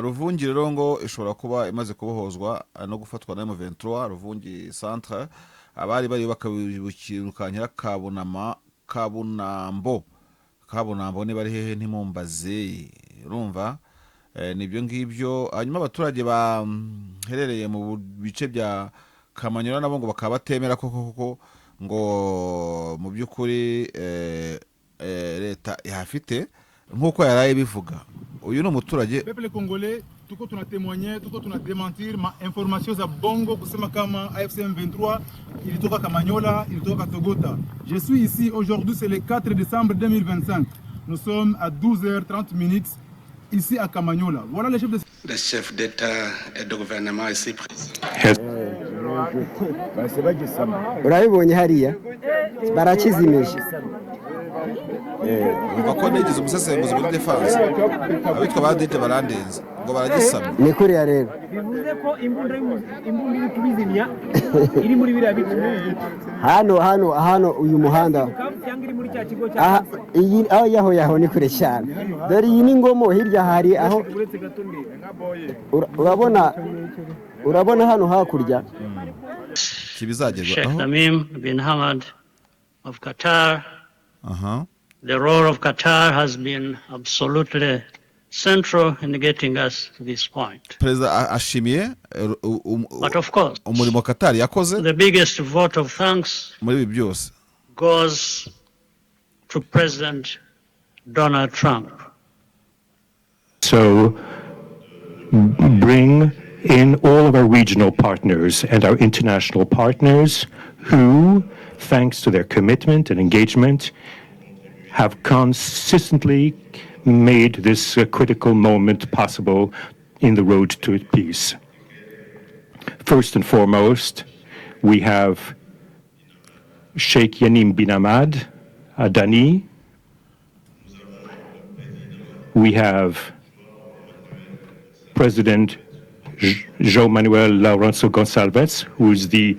Ruvungi rero ngo ishobora kuba imaze kubohozwa no gufatwa na M23 Ruvungi centre abari bari bakabukirukanyira kabunambo ni bari hehe ntimumbaze urumva nibyo ngibyo hanyuma abaturage baherereye mu bice bya Kamanyura nabo ngo bakaba batemera koko ngo mu byukuri leta yafite nkuko yaraye bivuga uyu no muturage peuple congolais tuko tuna témoigner tuko tuna démentir ma information za bongo kusema kama AFC M23 ilitoka Kamanyola ilitoka Togota. Je suis ici aujourd'hui, c'est le 4 décembre 2025. Nous sommes à 12h30 minutes ici à Kamanyola. Voilà le chef d'État et de gouvernement ici présent. Urabibonye hariya barakizimisha bako negize umusesenguzi muri defense abitwa badite barandenza ngo baragisama ni kuri ya rero bivuze ko imbunda iri kubizimya iri muri biriya bice hano uyu muhanda cyangwa iri muri cya kigo cya iyi aho yaho ni kure cyane dore iyi ni ngomo hirya hari aho urabona hano hakurya kibizagerwa aho Tamim bin Hamad of Qatar. The role of Qatar has been absolutely central in getting us to this point. President ashimiye but of course umurimo Qatar yakoze the biggest vote of thanks muri byose goes to President Donald Trump. So bring in all of our regional partners and our international partners who, thanks to their commitment and engagement, have consistently made this critical moment possible in the road to peace. First and foremost, we have Sheikh Yanim bin Ahmad Adani. We have President João Manuel Lourenço Gonçalves, who is the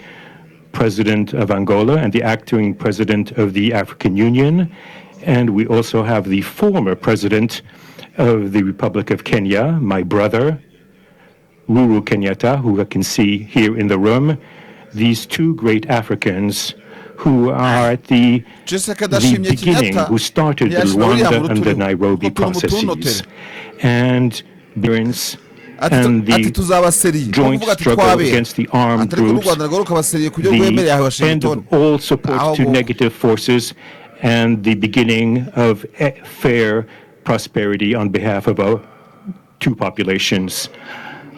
President of Angola and the acting President of the African Union. And we also have the former President of the Republic of Kenya, my brother, Uhuru Kenyatta, who I can see here in the room. These two great Africans who are at the beginning, who started the Rwanda and the Nairobi processes. And and the joint struggle against the armed groups, the end of all support to negative forces, and the beginning of fair prosperity on behalf of our two populations.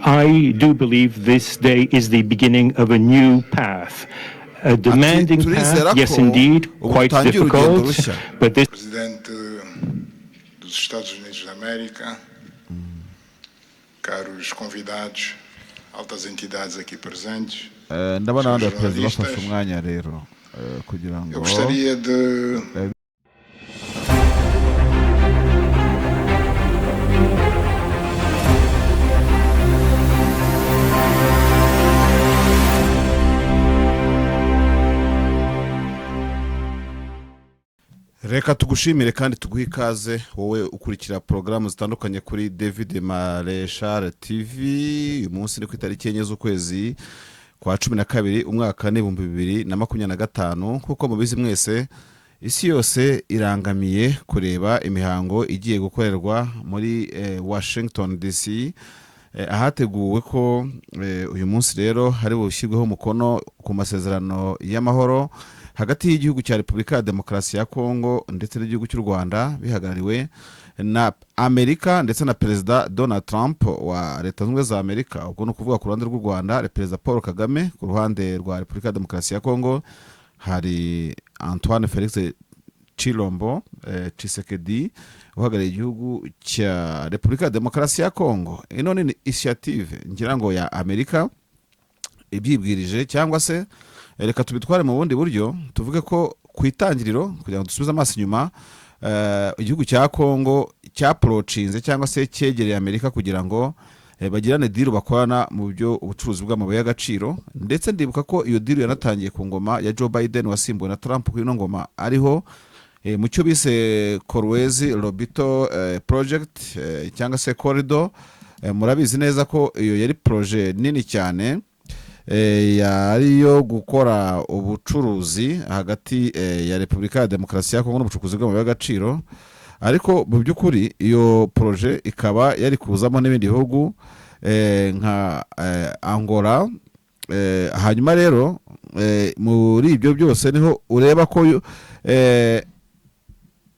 I do believe this day is the beginning of a new path, a demanding path, yes indeed, quite difficult, but this... Presidente dos Estados Unidos da América, caros convidados, altas entidades aqui presentes, ndabona abandi baperezida bafashe umwanya rero kugira ngo eu gostaria de reka tugushimire kandi tuguhe ikaze wowe ukurikira porogaramu zitandukanye kuri David Mareshal TV. Uyu munsi ni ku itariki enye z'ukwezi kwa 12 umwaka ni 2025. Kuko mubizi mwese isi yose irangamiye kureba imihango igiye gukorerwa muri Washington DC, ahateguwe ko uyu munsi rero hari bushyirweho umukono ku masezerano y'amahoro hagati y'igihugu cya Repubulika ya Demokarasi ya Kongo ndetse n'igihugu cy'u Rwanda, bihagarariwe na Amerika ndetse na Perezida Donald Trump wa Leta Zunze za Amerika. Ubwo no kuvuga ku ruhande rw'u Rwanda Perezida Paul Kagame, ku ruhande rwa Repubulika ya Demokarasi ya Kongo hari Antoine Felix Chilombo Tshisekedi uhagarariye igihugu cya Repubulika ya Demokarasi ya Kongo. Ino ni initiative ngira ngo ya Amerika ibyibwirije, cyangwa se reka tubitware mu bundi buryo tuvuge ko kwitangiriro kugira ngo dusubize amaso inyuma igihugu cya Kongo cyaprocinze cyangwa se cyegereye Amerika kugira ngo bagirane deal bakorana mu byo ubucuruzi bw'amabuye y'agaciro. Ndetse ndibuka ko iyo deal yanatangiye ku ngoma ya Joe Biden wasimbuwe na Trump kuri no ngoma ariho mu cyo bise Korwezi Lobito project cyangwa se corridor, murabizi neza ko iyo yari projet nini cyane yari yo gukora ubucuruzi hagati ya Repubulika ya Demokarasi ya Kongo n'ubucukuzi bw'amabuye y'agaciro, ariko mu by'ukuri iyo projet ikaba yari kuzamo n'ibindi bihugu nka Angola. Hanyuma rero muri ibyo byose niho ureba ko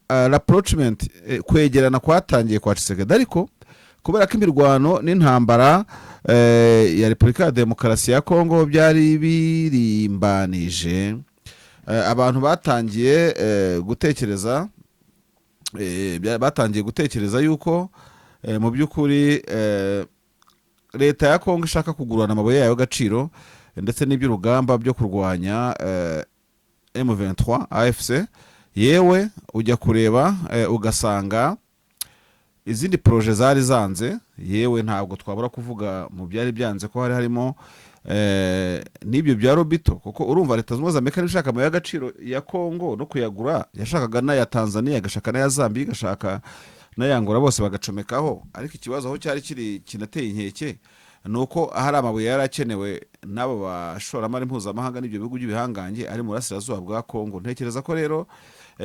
approachment kwegerana kwatangiye kwa Tshisekedi, ariko kubera ko imirwano n'intambara ya Repubulika ya Demokarasi ya Kongo byari birimbanije, abantu batangiye gutekereza yuko mu by'ukuri leta ya Kongo ishaka kugurana amabuye yayo y'agaciro ndetse n'iby'urugamba byo kurwanya M23 AFC. Yewe ujya kureba ugasanga izindi projet zari zanze, yewe ntabwo twabura kuvuga mu byari byanze ko harimo n'ibyo bya Robito, kuko urumva leta zimwe za Amerika ishaka amabuye y'agaciro ya Kongo no kuyagura, yashakaga n'aya Tanzania, agashaka n'aya Zambia, agashaka n'ayangora, bose bagacomekaho. Ariko ikibazo aho cyari kinateye inkeke nuko hari amabuye yari akenewe n'abo bashoramari mpuzamahanga n'ibyo bihugu by'ibihangange ari mu burasirazuba bwa Kongo. Ntekereza ko rero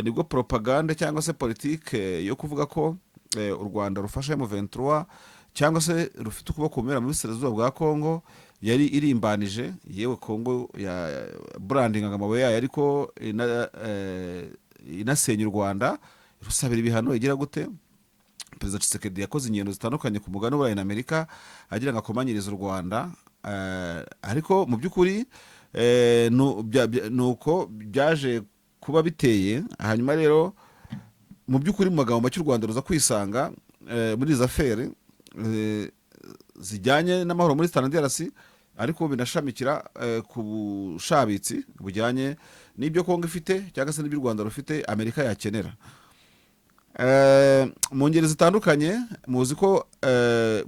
nibwo propaganda cyangwa se politike yo kuvuga ko u Rwanda rufasha M23 cyangwa se rufite ukuboko kumera mu burasirazuba bwa Kongo yari irimbanije. Yewe Kongo ya brandinga amabuye yayo, ariko inasenya u Rwanda, rusabira ibihano igira gute. Perezida Tshisekedi yakoze ingendo zitandukanye ku mugabane w'Uburayi na Amerika agira ngo akomanyirize u Rwanda, ariko mu by'ukuri nuko byaje kuba biteye. Hanyuma rero mu by'ukuri mu magambo make u Rwanda ruza kwisanga muri izi affaire zijyanye n'amahoro muri DRC, ariko binashamikira ku bushabitsi bujyanye n'ibyo Kongo ifite cyangwa se n'ibyo u Rwanda rufite Amerika yakenera. Mu ngeri zitandukanye muzi ko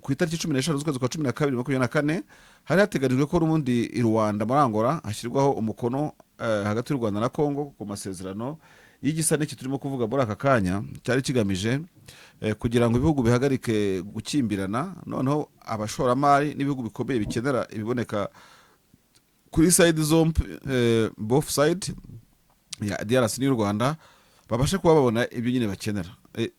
ku itariki 15 z'ukwezi kwa 12 2024 hari hateganijwe ko urundi i Rwanda muri Angola hashyirwaho umukono hagati y'u Rwanda na Kongo ku masezerano y'igisa n'iki turimo kuvuga muri aka kanya, cyari kigamije kugira ngo ibihugu bihagarike gukimbirana, noneho abashoramari n'ibihugu bikomeye bikenera ibiboneka kuri side zombi, both side ya DRC n'u Rwanda, babashe kuba babona ibyo nyine bakenera.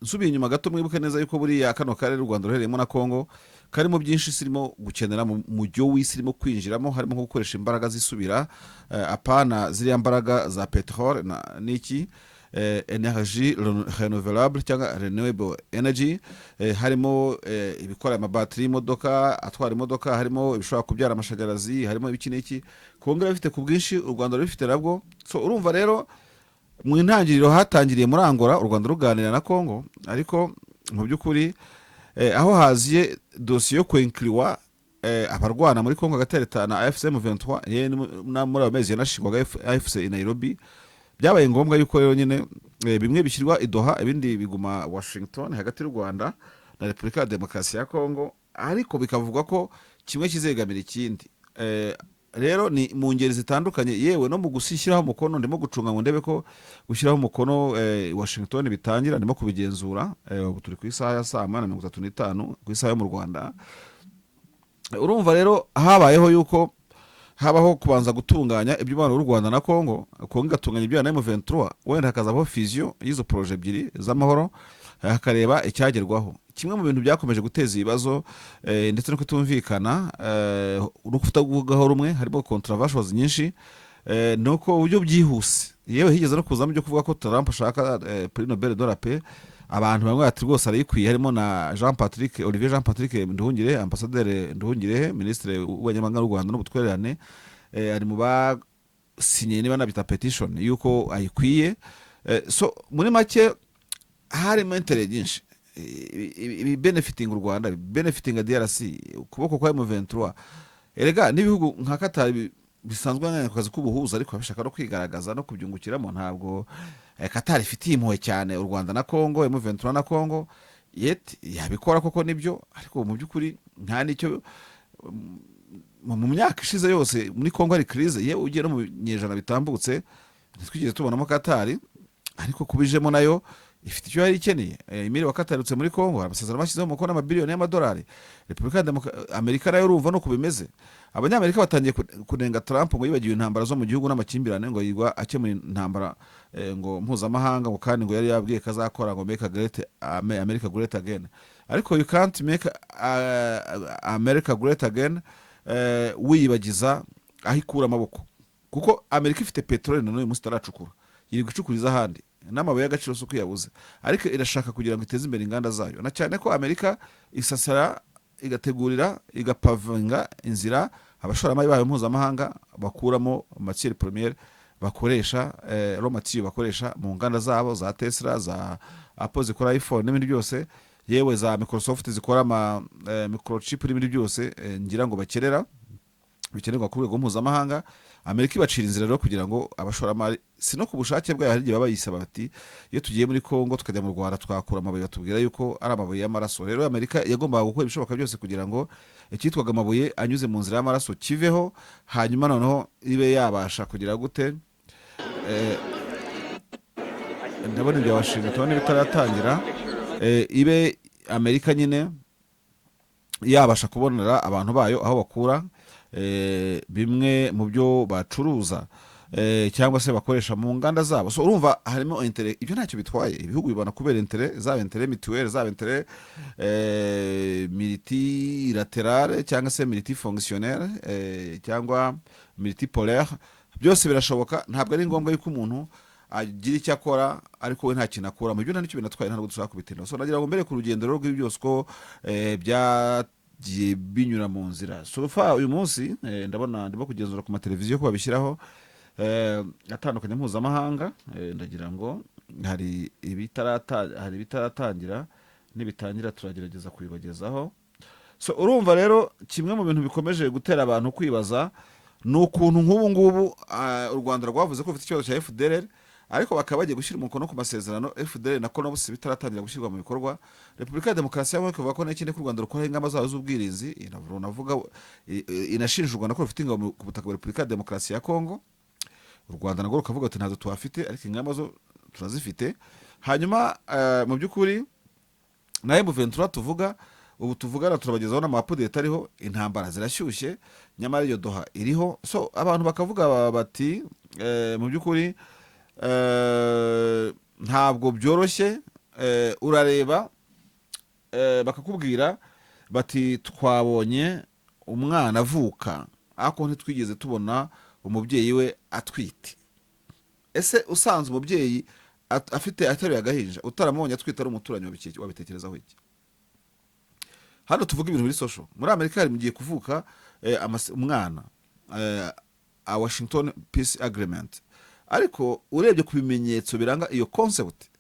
Nsubiye inyuma gato, mwibuke neza yuko buriya kano karere u Rwanda ruherereyemo na Kongo karimo byinshi sirimo gukenera mu mujyo w'isi irimo kwinjiramo, harimo nko gukoresha imbaraga zisubira, apana ziriya mbaraga za petrol n'iki energy renewable cyangwa renewable energy, harimo ibikora amabateri y'imodoka, atwara imodoka, harimo ibishobora kubyara amashanyarazi, harimo ibiki n'iki. Kongo bifite ku bwinshi, u Rwanda rufite nabwo. So urumva rero mu intangiriro hatangiriye muri Angola u Rwanda ruganira na Kongo, ariko mu by'ukuri aho haziye dosiye yo kwenkiriwa abarwana muri Kongo gatereta na AFC M23 muri amezi yanashingwaga AFC i Nairobi, byabaye ngombwa yuko rero nyine bimwe bishyirwa i Doha, ibindi biguma Washington hagati y'u Rwanda na Repubulika ya Demokarasi ya Kongo, ariko bikavuga ko kimwe kizegamira ikindi. Rero ni mu ngeri zitandukanye, yewe no mu gushyiraho umukono ndimo gucunga ngo ndebe ko gushyiraho umukono Washington bitangira, ndimo kubigenzura. Ubu turi ku isaha ya 8:35 ku isaha yo mu Rwanda. Urumva rero habayeho yuko habaho kubanza gutunganya iby'umubano w'u Rwanda na Kongo, Kongo igatunganya ibyo na M23, wenda hakazabaho fusion y'izo projet ebyiri z'amahoro, hakareba icyagerwaho. Kimwe mu bintu byakomeje guteza ibibazo ndetse no kutumvikana no kutavugaho rumwe, harimo controversies nyinshi, nuko uburyo byihuse, yewe higeze no kuzamo byo kuvuga ko Trump ashaka prix Nobel de la paix. Abantu bamwe ati rwose arayikwiye, harimo na Olivier Jean Patrick Nduhungire, ambassadeur Nduhungire, ministre w'abanyamahanga w'u Rwanda n'ubutwererane, ari mu basinye niba nabita petition yuko ayikwiye. So muri make harimo interest nyinshi, benefiting u Rwanda, benefiting DRC, ukuboko kwa M23. Erega n'ibihugu nka Qatar bisanzwe nk'akazi k'ubuhuza, ariko bashaka no kwigaragaza no kubyungukiramo. Ntabwo Qatar ifitiye impuhwe cyane u Rwanda na Kongo, M23 na Kongo, yet yabikora koko nibyo, ariko mu by'ukuri nta nicyo. Mu myaka ishize yose muri Kongo hari crise, yewe ugiye no mu nyejana bitambutse twigeze tubonamo Qatar, ariko kubijemo nayo ifite icyo yari ikeneye. Emile wakatarutse muri Kongo, amasezerano bashyizeho umukono amabiliyoni y'amadolari. Repubulika Amerika nayo urumva nuko bimeze. Abanyamerika batangiye kunenga Trump ngo yibagiwe intambara zo mu gihugu n'amakimbirane, ngo yigwa akemura intambara ngo mpuzamahanga, ngo kandi ngo yari yabwiye kazakora ngo make America great again. Ariko you can't make America great again wiyibagiza aho ikura amaboko, kuko Amerika ifite peteroli na n'uyu munsi itaracukura, iri gucukuriza ahandi n'amabuye y'agaciro suko yabuze, ariko irashaka kugira ngo iteze imbere inganda zayo, na cyane ko Amerika isasara igategurira igapavinga inzira abashoramari bayo mpuzamahanga bakuramo matière première bakoresha raw material bakoresha mu nganda zabo za Tesla, za Apple zikora iPhone n'ibindi byose, yewe za Microsoft zikora microchip n'ibindi byose, ngira ngo bakerera bikenerwa ku rwego mpuzamahanga. Amerika ibacira inzira rero kugira ngo abashoramari sino ku bushake bwayo, hari igihe baba yisaba bati iyo tugiye muri Kongo tukajya mu Rwanda twakura amabuye batubwira yuko ari amabuye y'amaraso. Rero Amerika yagombaga gukora ibishoboka byose kugira ngo icyitwaga amabuye anyuze mu nzira y'amaraso kiveho, hanyuma noneho ibe yabasha kugira gute ndabona ibya Washington bitaratangira, ibe Amerika nyine yabasha kubonera abantu bayo aho bakura bimwe mu byo bacuruza cyangwa se bakoresha mu nganda zabo. So urumva harimo intere, ibyo ntacyo bitwaye, ibihugu bibona kubera intere, zaba intere mutuelle, zaba intere multilaterale cyangwa se multifonctionnelle cyangwa multipolaire, byose birashoboka. Ntabwo ari ngombwa yuko umuntu agira icyo akora ariko we nta kintu akura mu byo, nta nicyo binatwaye, ntabwo dushaka kubitinda. So nagira ngo mbere ku rugendo rwo rw'ibi byose ko byagiye binyura mu nzira. So fa uyu munsi ndabona ndimo kugenzura ku mateleviziyo ko babishyiraho atandukanye mpuzamahanga, ndagira ngo hari ibitaratangira, nibitangira turagerageza kubibagezaho. So urumva rero kimwe mu bintu bikomeje gutera abantu kwibaza n'ukuntu nk'ubu ngubu u Rwanda rwavuze ko rufite ikibazo cya FDLR, ariko bakaba bagiye gushyira umukono ku masezerano FDLR nako nabo bitaratangira gushyirwa mu bikorwa. Repubulika ya Demokarasi ya Kongo ivuga ko n'ikindi ku Rwanda rukora ingamba zayo z'ubwirinzi, inavuga inashinja u Rwanda ko rufite ingabo ku butaka bwa Repubulika ya Demokarasi ya Kongo. U Rwanda narwo rukavuga ati ntazo tuhafite, ariko ingamba zo turazifite. Hanyuma mu by'ukuri na M23 tuvuga ubu tuvugana turabagezaho n'amapudeti ariho, intambara zirashyushye nyamara iyo doha iriho. So abantu bakavuga bati mu by'ukuri ntabwo byoroshye, urareba bakakubwira bati twabonye umwana avuka ariko ntitwigeze tubona umubyeyi we atwite. Ese usanze umubyeyi afite ateruye agahinja utaramubonye atwite ari umuturanyi wabitekerezaho iki? Hano tuvuga ibintu biri social. Muri Amerika hari mugiye kuvuka umwana a Washington Peace Agreement, ariko urebye ku bimenyetso biranga iyo concept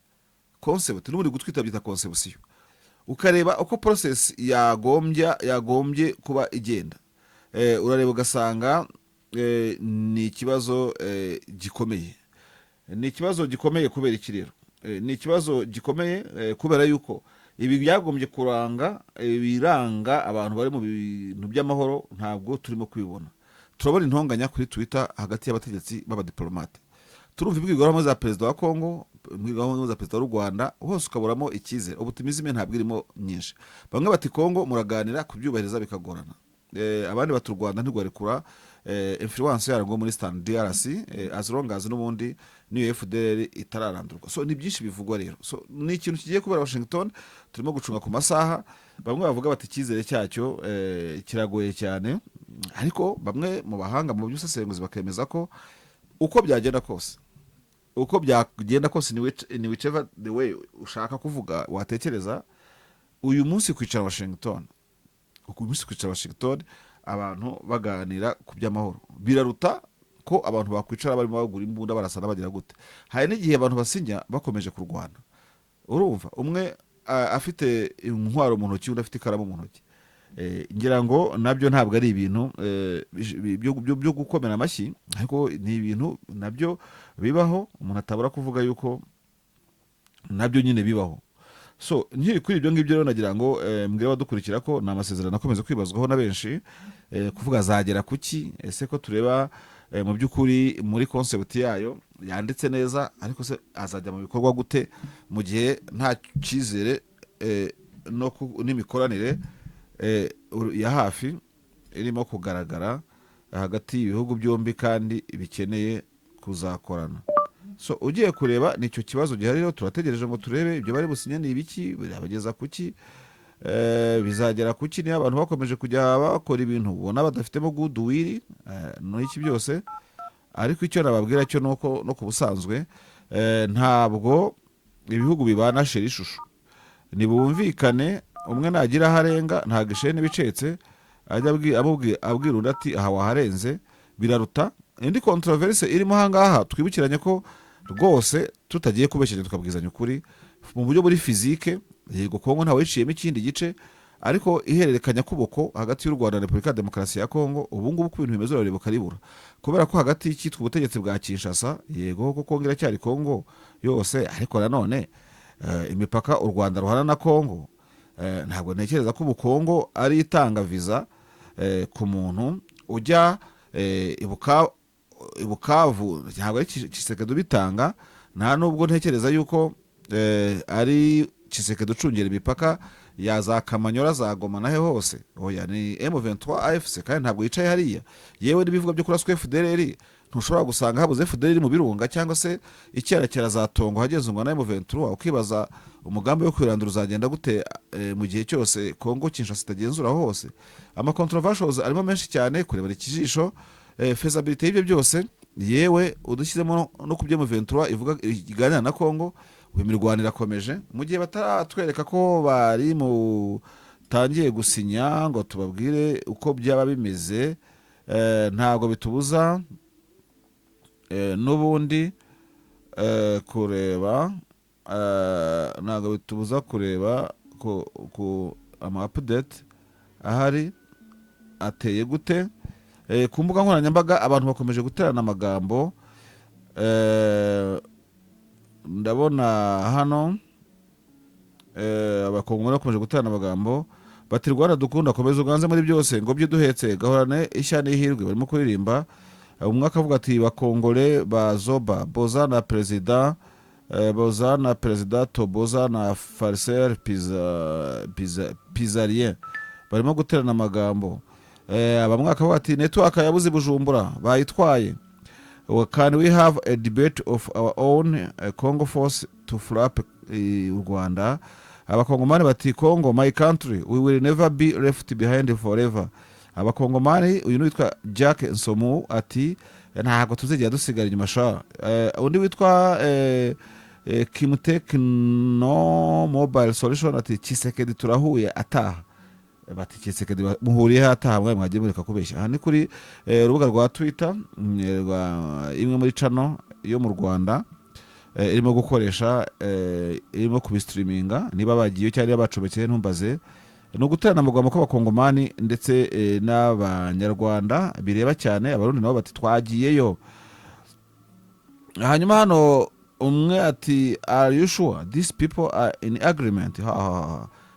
n'uri gutwita byita conception, ukareba uko process yagombye kuba igenda, urareba ugasanga ni ikibazo gikomeye. Ni ikibazo gikomeye kubera iki rero? Ni ikibazo gikomeye kubera yuko ibi byagombye kuranga biranga abantu bari mu bintu by'amahoro ntabwo turimo kwibona. Turabona intonganya kuri Twitter hagati y'abategetsi b'abadiplomate, turumva ibwirwaho za perezida wa Kongo, ibwirwaho za perezida w'u Rwanda, hose ukaburamo icyizere, optimism ntabwo irimo nyinshi. Bamwe bati Kongo muraganira kubyubahiriza bikagorana, abandi bati u Rwanda ntigwarekura influence yarwo muri stand DRC as long as n'ubundi niyo FDLR itararandurwa. So ni byinshi bivugwa rero. So ni ikintu kigiye kubera Washington, turimo gucunga ku masaha. Bamwe bavuga bati icyizere cyacyo kiragoye cyane, ariko bamwe mu bahanga mu by'usesenguzi bakemeza ko uko byagenda kose ni whichever the way ushaka kuvuga watekereza, uyu munsi kwicara Washington abantu baganira ku by'amahoro biraruta ko abantu bakwicara barimo bagura imbunda barasana bagira gute. Hari n'igihe abantu basinya bakomeje kurwana, urumva umwe afite intwaro mu ntoki undi afite ikaramu mu ntoki. Ngira ngo nabyo ntabwo ari ibintu byo gukomera amashyi, ariko ni ibintu nabyo bibaho, umuntu atabura kuvuga yuko nabyo nyine bibaho. So nkiri kuri ibyo ngibyo rero nagira ngo mbwira abadukurikira ko ni amasezerano akomeza kwibazwaho na benshi, kuvuga azagera kuki. Ese ko tureba mu by'ukuri muri concept yayo yanditse neza, ariko se azajya mu bikorwa gute mu gihe nta cyizere n'imikoranire ya hafi irimo kugaragara hagati y'ibihugu byombi kandi bikeneye kuzakorana. So ugiye kureba nicyo kibazo gihari rero, turategereje ngo turebe ibyo bari businye ni ibiki, birabageza kuki, bizagera kuki, niba abantu bakomeje kujya bakora ibintu ubona badafitemo goodwill n'iki byose. Ariko icyo nababwira cyo nuko no kubusanzwe ntabwo ibihugu bibana sheri ishusho, nibumvikane, umwe nagira harenga ntago ishene bicetse ajya abwira undi ati aha waharenze, biraruta indi controverse irimo hangaha. Twibukiranye ko rwose tutagiye kubeshyanya tukabwizanya ukuri mu buryo buri fizike, yego Kongo ntawe yiciyemo ikindi gice, ariko ihererekanya kuboko hagati y'u Rwanda na Repubulika ya Demokarasi ya Kongo ubu ngubu ku bintu bimeze urareba karibura, kubera ko hagati y'ikitwa ubutegetsi bwa Kinshasa, yego ko Kongo iracyari Kongo yose, ariko nanone imipaka u Rwanda ruhana na Kongo, ntabwo ntekereza ko Kongo ari itanga visa ku muntu ujya Bukavu, ntabwo ari Tshisekedi bitanga, nta nubwo ntekereza yuko ari Tshisekedi ucungera imipaka ya za Kamanyora za Goma nahe hose. Oya, ni M23 AFC, kandi ntabwo yicaye hariya. Yewe n'ibivuga byo kuraswa FDLR ntushobora gusanga habuze FDLR mu birunga, cyangwa se icyerekera za Tongo hageze ngo na M23, ukibaza umugambi wo kwirandura uzagenda gute mu gihe cyose Kongo Kinshasa itagenzura hose. Ama controversials arimo menshi cyane, kurebera ikijisho feasibility y'ibyo byose, yewe udushyizemo no kubyo M23 ivuga iganira na Kongo. Imirwano irakomeje mu gihe bataratwereka ko bari mu tangiye gusinya ngo tubabwire uko byaba bimeze, ntabwo bitubuza n'ubundi kureba, ntabwo bitubuza kureba ku ama update ahari ateye gute. Ku mbuga nkoranyambaga abantu bakomeje guterana amagambo, ndabona hano abakongomani bakomeje guterana amagambo bati Rwanda dukunda, komeza uganze muri byose ngo byiduhetse, gahorane ishya n'ihirwe. Barimo kuririmba, umwaka avuga ati bakongole bazoba boza na president toboza na farceur pizarien, barimo guterana amagambo. Abamwaka avuga ati network yabuze Bujumbura bayitwaye. Can we have a debate of our own Congo force to flap Rwanda? Abakongomani bati Congo my country, we will never be left behind forever. Abakongomani uyu witwa Jack Nsomu ati ntago tuzegera dusigara inyuma sha. Undi witwa Kimtek no mobile solution ati Tshisekedi turahuye ataha. Bati Tshisekedi muhuriye ataha mwe mwagiye mureka kubeshya. Aha ni kuri urubuga rwa Twitter imwe muri channel yo mu Rwanda irimo gukoresha irimo kubistreaminga, niba bagiye cyari abacomekeye ntumbaze no guterana amagambo kw'abakongomani ndetse n'abanyarwanda bireba cyane. Abarundi nabo bati twagiyeyo. Hanyuma hano umwe ati are you sure these people are in agreement?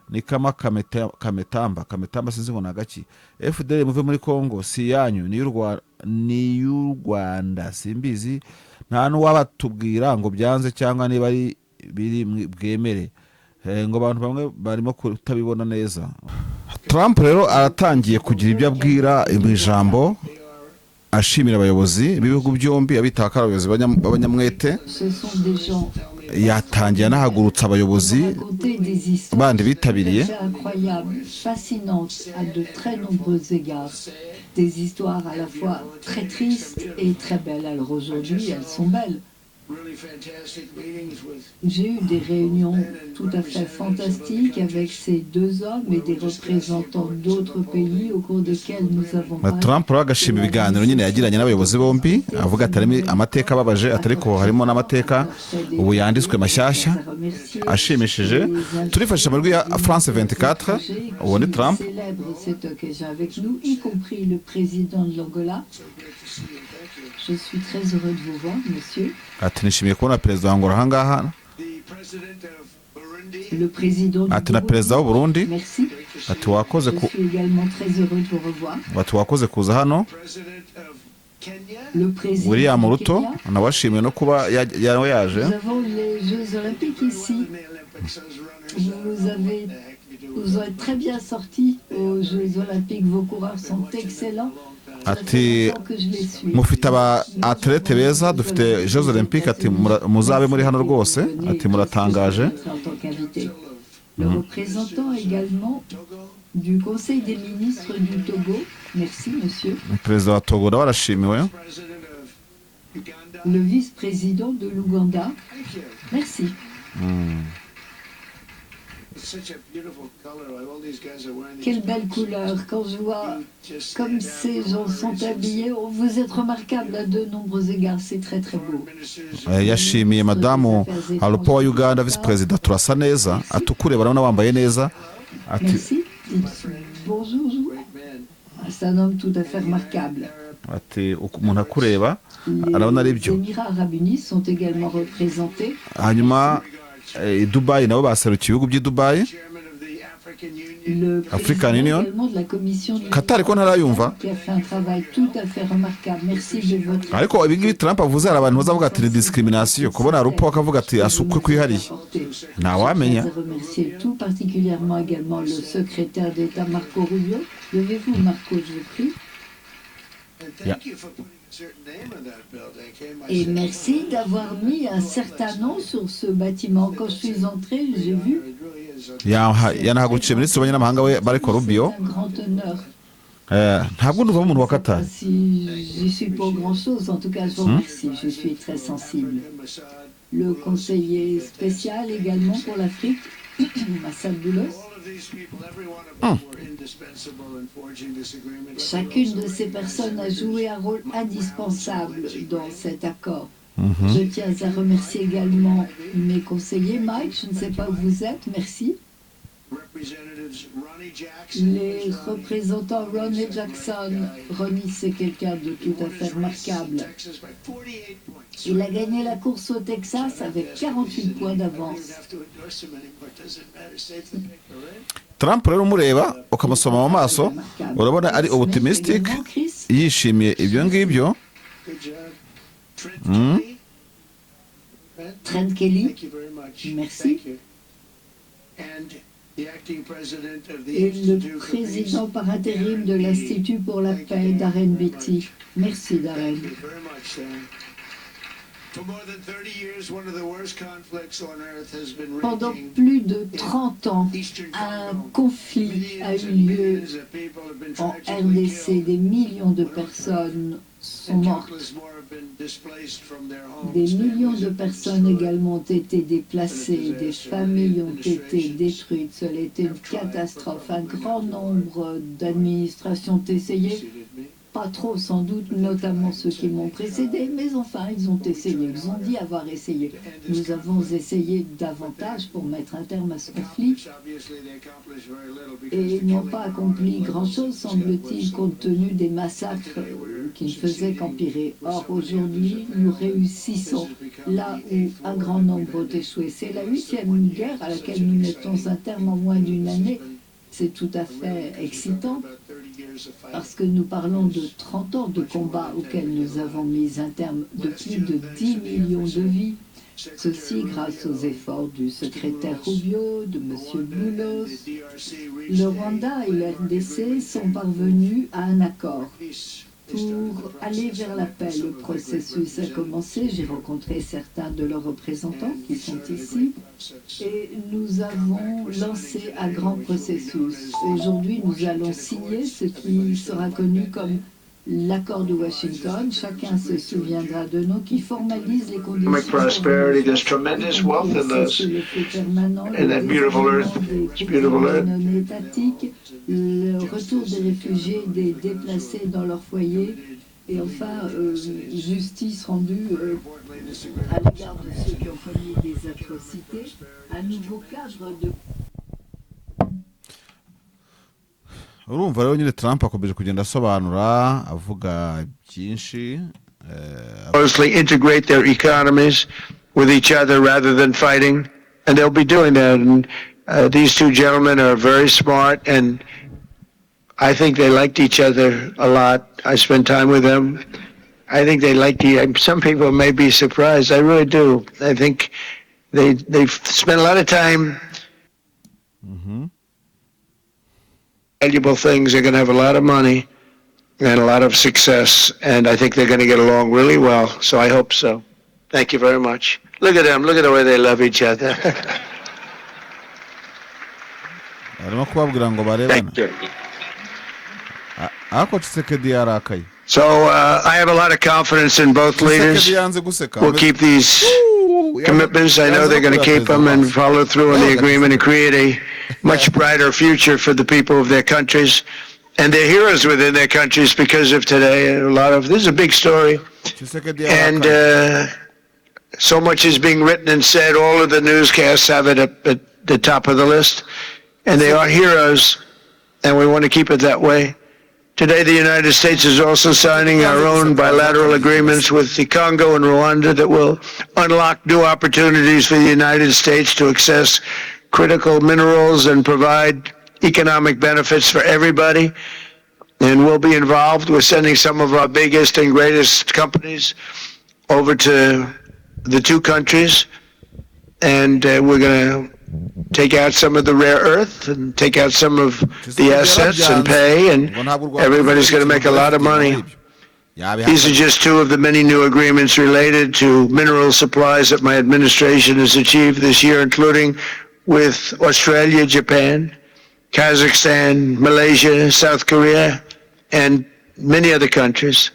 Ni kama kametamba sinzi ngo nagaki. FDL muve muri Kongo si yanyu, ni y'u Rwanda simbizi, nta n'uwabatubwira ngo byanze cyangwa niba ari biri bwemere, ngo abantu bamwe barimo kutabibona neza. Trump rero aratangiye kugira ibyo abwira Ijambo, ashimira abayobozi b'ibihugu byombi, abita abayobozi b'abanyamwete. Yatangiye anahagurutsa abayobozi bandi bitabiriye. Des histoires à la fois très tristes et très belles. Alors aujourd'hui, elles sont belles. J'ai eu des réunions tout à fait fantastiques avec ces deux hommes et des représentants d'autres pays au cours desquels nous avons parlé. Trump agashima ibiganiro nyine yagiranye n'abayobozi bombi, avuga atari amateka ababaje, atari ko harimo n'amateka ubu yanditswe mashyashya ashimishije. Turifashisha amajwi ya France 24, uwo ni Trump. Cette occasion avec nous, y compris le président de l'Angola. Je suis très heureux de vous voir, monsieur. Ati nishimiye kubona perezida wa Angola ahangaha. Le président du Burundi. Merci. Ati wakoze Je suis également très heureux de vous revoir. Ati wakoze kuza hano. le président William du Ruto Kenya. nawe ashimiwe no kuba yaje. Nous avons les Jeux Olympiques ici. Vous êtes très bien sortis aux Jeux Olympiques. Vos coureurs sont excellents. Ati mufite aba atlete beza, dufite Jeux Olympiques, ati muzabe muri hano rwose, ati muratangaje. Le représentant également du Conseil des ministres du Togo. Merci, monsieur. Perezida wa Togo nawe arashimiwe. Le vice-président de l'Ouganda. Merci. Quelle belle couleur. Quand je vois comme ces gens sont habillés, vous êtes remarquables à de nombreux égards. C'est très très beau. Yashimiye madamu Alupo wa Uganda, vice perezida, turasa neza, atukure barabona wambaye neza. Merci. Bonjour. C'est un homme tout à fait remarquable. Ati umuntu akureba arabona ari byo. Les Émirats arabes unis sont également représentés. Hanyuma Dubai nabo baserukiye ibihugu by'i Dubai. Le African Union. également de la commission du Qatar ko ntarayumva. qui a fait un travail tout à fait remarquable. Merci de votre Ariko ibi ngibi Trump avuze, hari abantu bazavuga ati ni discrimination, kubona Alupo akavuga ati asukwe kwihariye. Ntawamenya. Je voudrais remercier tout particulièrement également le secrétaire d'État Marco Rubio. Levez-vous, Marco, je vous prie. Et merci d'avoir mis un certain nom sur ce bâtiment. Quand je suis entrée, j'ai vu. Yanahagurukiye minisitiri w'abanyamahanga we Marco Rubio. C'est un grand honneur. Ntabwo ndumva umuntu wa Qatar. Si j'y suis pas grand-chose, en tout cas, je vous remercie. Je suis très sensible. Le conseiller spécial également pour l'Afrique, Massad Boulos. Chacune de ces personnes a joué un rôle indispensable dans cet accord. Je tiens à remercier également mes conseillers. Mike, je ne sais pas où vous êtes, merci. Les représentants Ronnie Jackson. Ronnie, c'est quelqu'un de tout à fait remarquable. Il a gagné la course au Texas avec 48 points d'avance. Trump rero umureba ukamusoma mu maso urabona ari optimistic, yishimiye ibyo ngibyo. Trent Kelly, merci. Et le président par intérim de l'Institut pour la paix, Darren Beatty. Merci, Darren. Pendant plus de 30 ans, un conflit a eu lieu en RDC. Des millions de personnes sont mortes. Des millions de personnes également ont été déplacées. Des familles ont été détruites. Cela a été une catastrophe. Un grand nombre d'administrations ont essayé. Pas trop sans doute, notamment ceux qui m'ont précédé, mais enfin, ils ont essayé, ils ont dit avoir essayé. Nous avons essayé davantage pour mettre un terme à ce conflit et ils n'ont pas accompli grand-chose, semble-t-il, compte tenu des massacres qui ne faisaient qu'empirer. Or, aujourd'hui, nous réussissons là où un grand nombre ont échoué. C'est la 8e guerre à laquelle nous mettons un terme en moins d'une année. C'est tout à fait excitant parce que nous parlons de 30 ans de combat auxquels nous avons mis un terme, de plus de 10 millions de vies. Ceci grâce aux efforts du secrétaire Rubio, de M. Boulos. Le Rwanda et le RDC sont parvenus à un accord pour aller vers la paix. Le processus a commencé, j'ai rencontré certains de leurs représentants qui sont ici et nous avons lancé un grand processus. Aujourd'hui, nous allons signer ce qui sera connu comme l'accord de Washington. Chacun se souviendra de nous, qui formalise les conditions prosperity. There's tremendous wealth in those, in that beautiful earth. It's beautiful earth. Non étatiques, le retour des réfugiés, des déplacés dans leur foyer, et enfin justice rendue à l'égard de ceux qui ont commis des atrocités, un nouveau cadre de... urumva rero nyine Trump akomeje kugenda asobanura avuga byinshi. Closely integrate their economies with each other rather than fighting, and they'll be doing that. And these two gentlemen are very smart, and I think they liked each other a lot. I spent time with them. I think they like the. Some people may be surprised. I really do. I think they've spent a lot of time. Valuable things. They're going to have a lot of money and a lot of success, and I think they're going to get along really well. So I hope so. Thank you very much. Look at them. Look at the way they love each other. Thank you. So I have a lot of confidence in both leaders. We'll keep these commitments. I know they're going to keep them and follow through on the agreement and create a much brighter future for the people of their countries and their heroes within their countries because of today. This is a big story. And so much is being written and said. All of the newscasts have it at the top of the list. And they are heroes, and we want to keep it that way. Today, the United States is also signing our own bilateral agreements with the Congo and Rwanda that will unlock new opportunities for the United States to access critical minerals and provide economic benefits for everybody. And we'll be involved. We're sending some of our biggest and greatest companies over to the two countries, and we're going to take out some of the rare earth and take out some of the assets and pay, and everybody's going to make a lot of money. These are just two of the many new agreements related to mineral supplies that my administration has achieved this year, including with Australia, Japan, Kazakhstan, Malaysia, South Korea, and many other countries.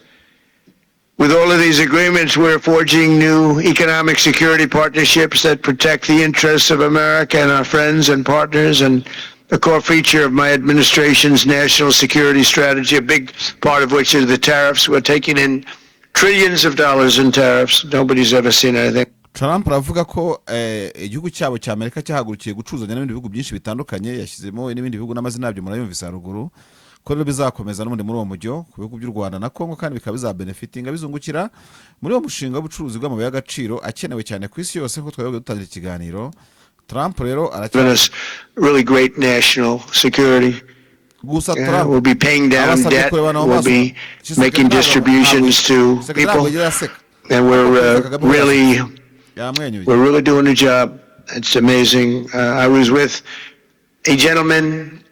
With all of these agreements, we're forging new economic security partnerships that protect the interests of America and our friends and partners, and a core feature of my administration's national security strategy, a big part of which is the tariffs. We're taking in trillions of dollars in tariffs. Nobody's ever seen anything. Trump aravuga ko igihugu cyabo cya Amerika cyahagurukiye gucuzanya n'ibindi bihugu byinshi bitandukanye, yashyizemo n'ibindi bihugu n'amazina yabyo murayumvise haruguru, ko rero bizakomeza n'ubundi muri uwo mujyo ku bihugu by'u Rwanda na Kongo, kandi bikaba bizabenefitinga bizungukira muri uwo mushinga w'ubucuruzi bw'amabuye y'agaciro akenewe cyane ku isi yose. Ko twebwe dutangira ikiganiro, Trump rero really great national security. We'll be paying down debt. We'll be making distributions to people, and we're really doing a job. It's amazing. I was with a gentleman,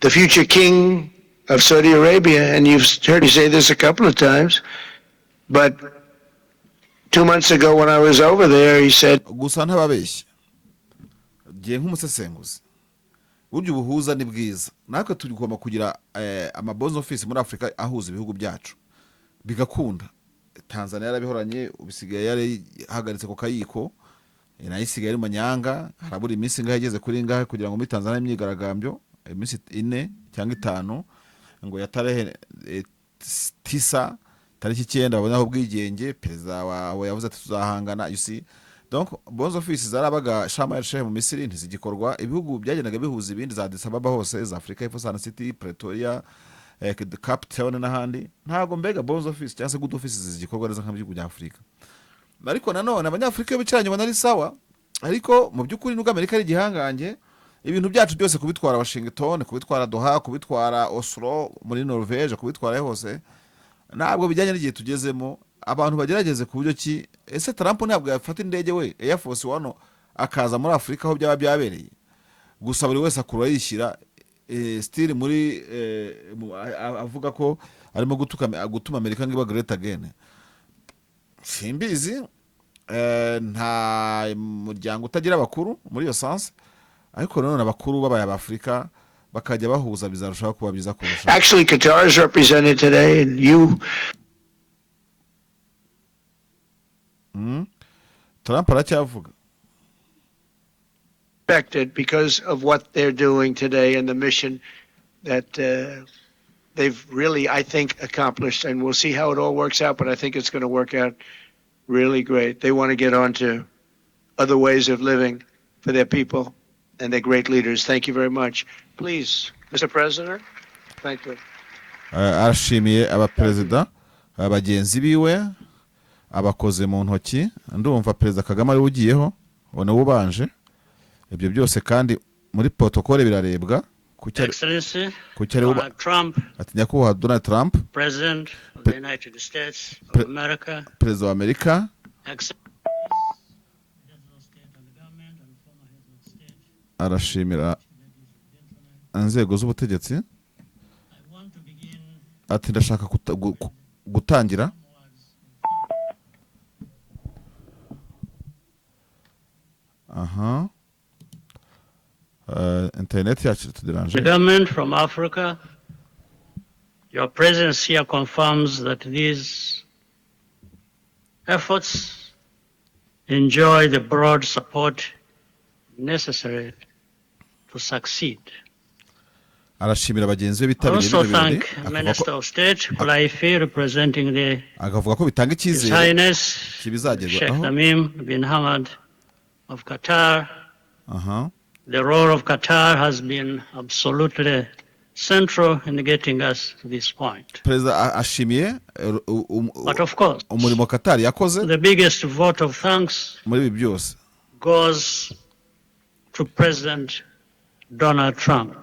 the future king of Saudi Arabia, and you've heard me say this a couple of times, but 2 months ago when I was over there, he said, gusa ntababeshya giye nk'umusesenguzi buryo ubuhuza ni bwiza, natwe tugomba kugira amabozo office muri Afrika ahuza ibihugu byacu bigakunda. Tanzania yarabihoranye, ubisigaye yari hagaritse ku kayiko, nayisigaye ari manyanga, harabura iminsi ngahe yageze kuri ngahe kugira ngo muri Tanzania imyigaragambyo iminsi 4 cyangwa 5 ngo yatarehe 9 tariki 9 babona aho bwigenge, perezida wawe yavuze ati tuzahangana. You see, donc bonzo office zarabaga Sharm el Sheikh mu Misiri ntizigikorwa, ibihugu byagendaga bihuza ibindi za Addis Ababa hose, za Africa y'Epfo, Sun City, Pretoria, Cape Town n'ahandi, ntago mbega bonzo office cyangwa se good office zigikorwa neza nk'abihugu bya Afrika. Ariko nanone abanyafrika biciranye banari sawa, ariko mu by'ukuri n'ubwo Amerika ari gihangange, ibintu byacu byose kubitwara Washington, kubitwara Doha, kubitwara Oslo muri Norvege, kubitwara hose ntabwo bijyanye n'igihe tugezemo. Abantu bagerageze ku buryo ki ese Trump ntabwo yafata indege we Air Force One akaza muri Afrika aho byaba byabereye, gusa buri wese akura yishyira still muri avuga ko arimo gutuma Amerika ngiba great again. Simbizi nta muryango utagira abakuru muri iyo sense, ariko none abakuru babaye abafrika bakajya bahuza bizarushaho kuba byiza kurusha. Actually, Qatar is represented today, and you Trump aracyavuga because of what they're doing today and the mission that they've really, I think, accomplished, and we'll see how it all works out, but I think it's going to work out really great. They want to get on to other ways of living for their people and their great leaders. Thank you very much. Please, Mr. President. Thank you. Arashimiye abaperezida abagenzi biwe abakoze mu ntoki, ndumva perezida Kagame ari ugiyeho, ubona ubanje ibyo byose kandi muri protocole birarebwa Excellency Donald Trump, ati nyakubahwa Donald Trump, President of the United States of America, Perezida wa Amerika, arashimira inzego z'ubutegetsi, ati ndashaka gutangira internet yacu tudiranje. The government from Africa, your presence here confirms that these efforts enjoy the broad support necessary to succeed. Arashimira bagenzi be bitabiriye ibyo birori, Minister of State Kulaifi representing the akavuga ko bitanga icyizere kibizagerwaho. Sheikh Tamim bin Hamad of Qatar. The role of Qatar has been absolutely central in getting us to this point. Perezida ashimiye But of course, umurimo Qatar yakoze. The biggest vote of thanks muri ibi byose goes to President Donald Trump.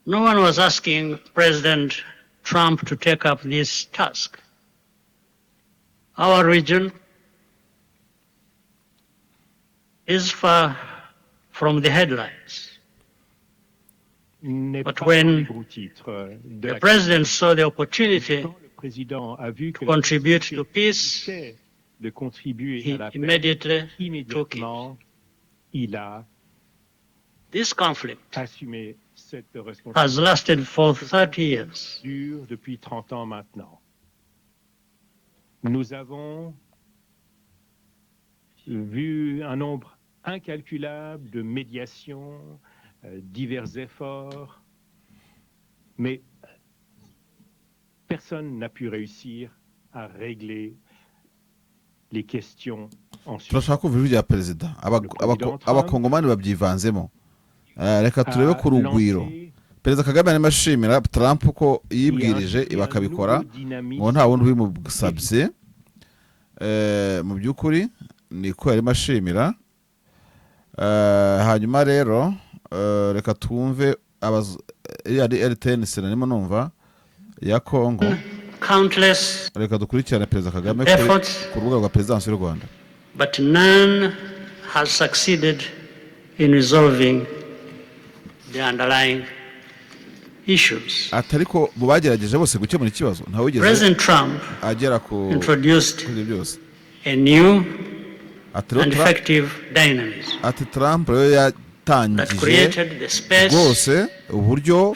No one was asking President Trump to take up this task. Our region is far from the headlines. But when the President saw the opportunity to contribute to peace, he immediately took it. This conflict has lasted for 30 years. Depuis 30 ans maintenant. Nous avons vu un nombre incalculable de médiations, divers efforts, mais personne n'a pu réussir à régler les questions en suspens. Turashaka kuvuga ibya perezida abakongomani babyivanzemo. Reka turebe ku rugwiro. Perezida Kagame arimo ashimira Trump ko yibwirije bakabikora ngo nta wundi ubimusabye. Mu by'ukuri niko yarimo ashimira. Hanyuma rero reka twumve yari RTN sinarimo numva ya Kongo. Reka dukurikirane Perezida Kagame ku rubuga rwa Perezidansi y'u Rwanda. But none has succeeded in resolving the underlying issues. Atariko bubagerageje bose gukemura ikibazo nta wigeze. President Trump agera ku introduced a new and effective dynamism. Ati Trump rero yatangije rwose uburyo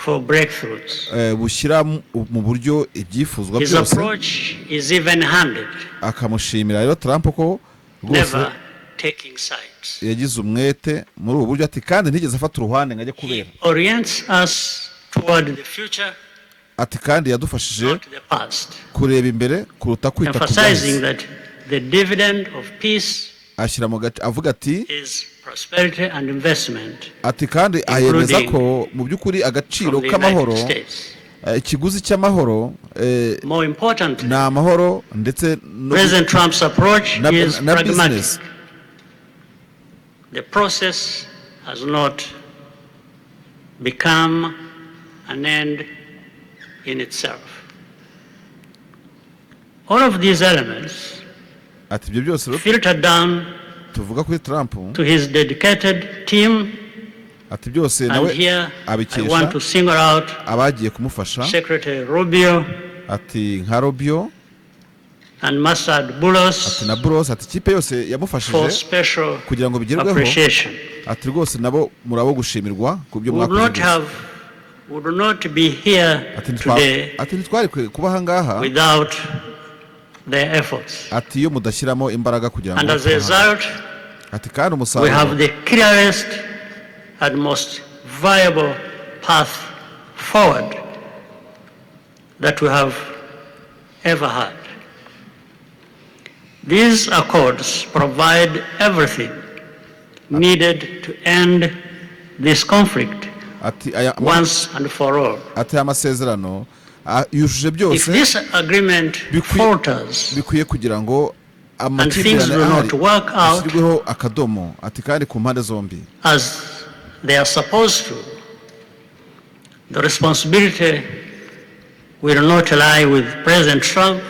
bushyira mu buryo ibyifuzwa byose. His approach is even-handed. Akamushimira rero Trump ko rwose yagize umwete muri ubu buryo ati kandi ntigeze afata uruhande ngo ajye kubera. Orients us toward the future. Ati kandi yadufashije kureba imbere kuruta kwita ku byahise. The dividend of peace ashyira mu gati avuga ati is prosperity and investment. Ati kandi ayemeza ko mu by'ukuri agaciro k'amahoro ikiguzi cy'amahoro ni amahoro ndetse President Trump's approach is pragmatic. The process has not become an end in itself. All of these elements ati ibyo byose filtered down tuvuga kuri Trump to his dedicated team. Ati byose nawe abikesha abagiye kumufasha. Secretary Rubio ati nka Rubio and Masad Bulos ati na Bulos ati kipe yose yamufashije kugira ngo bigerweho. Ati rwose nabo murabo gushimirwa ku byo mwakoze. Would not be here today ati ntitwari kuba hangaha without their efforts. Ati yo mudashyiramo imbaraga kugira ngo. And as a result, ati kandi umusaruro we have the clearest and most viable path forward that we have ever had. These accords provide everything needed to end this conflict once and for all. Ati amasezerano yujuje byose. If this agreement falters bikwiye kugira ngo and things do not work out ashyirweho akadomo. Ati kandi ku mpande zombi as they are supposed to, the responsibility will not lie with President Trump,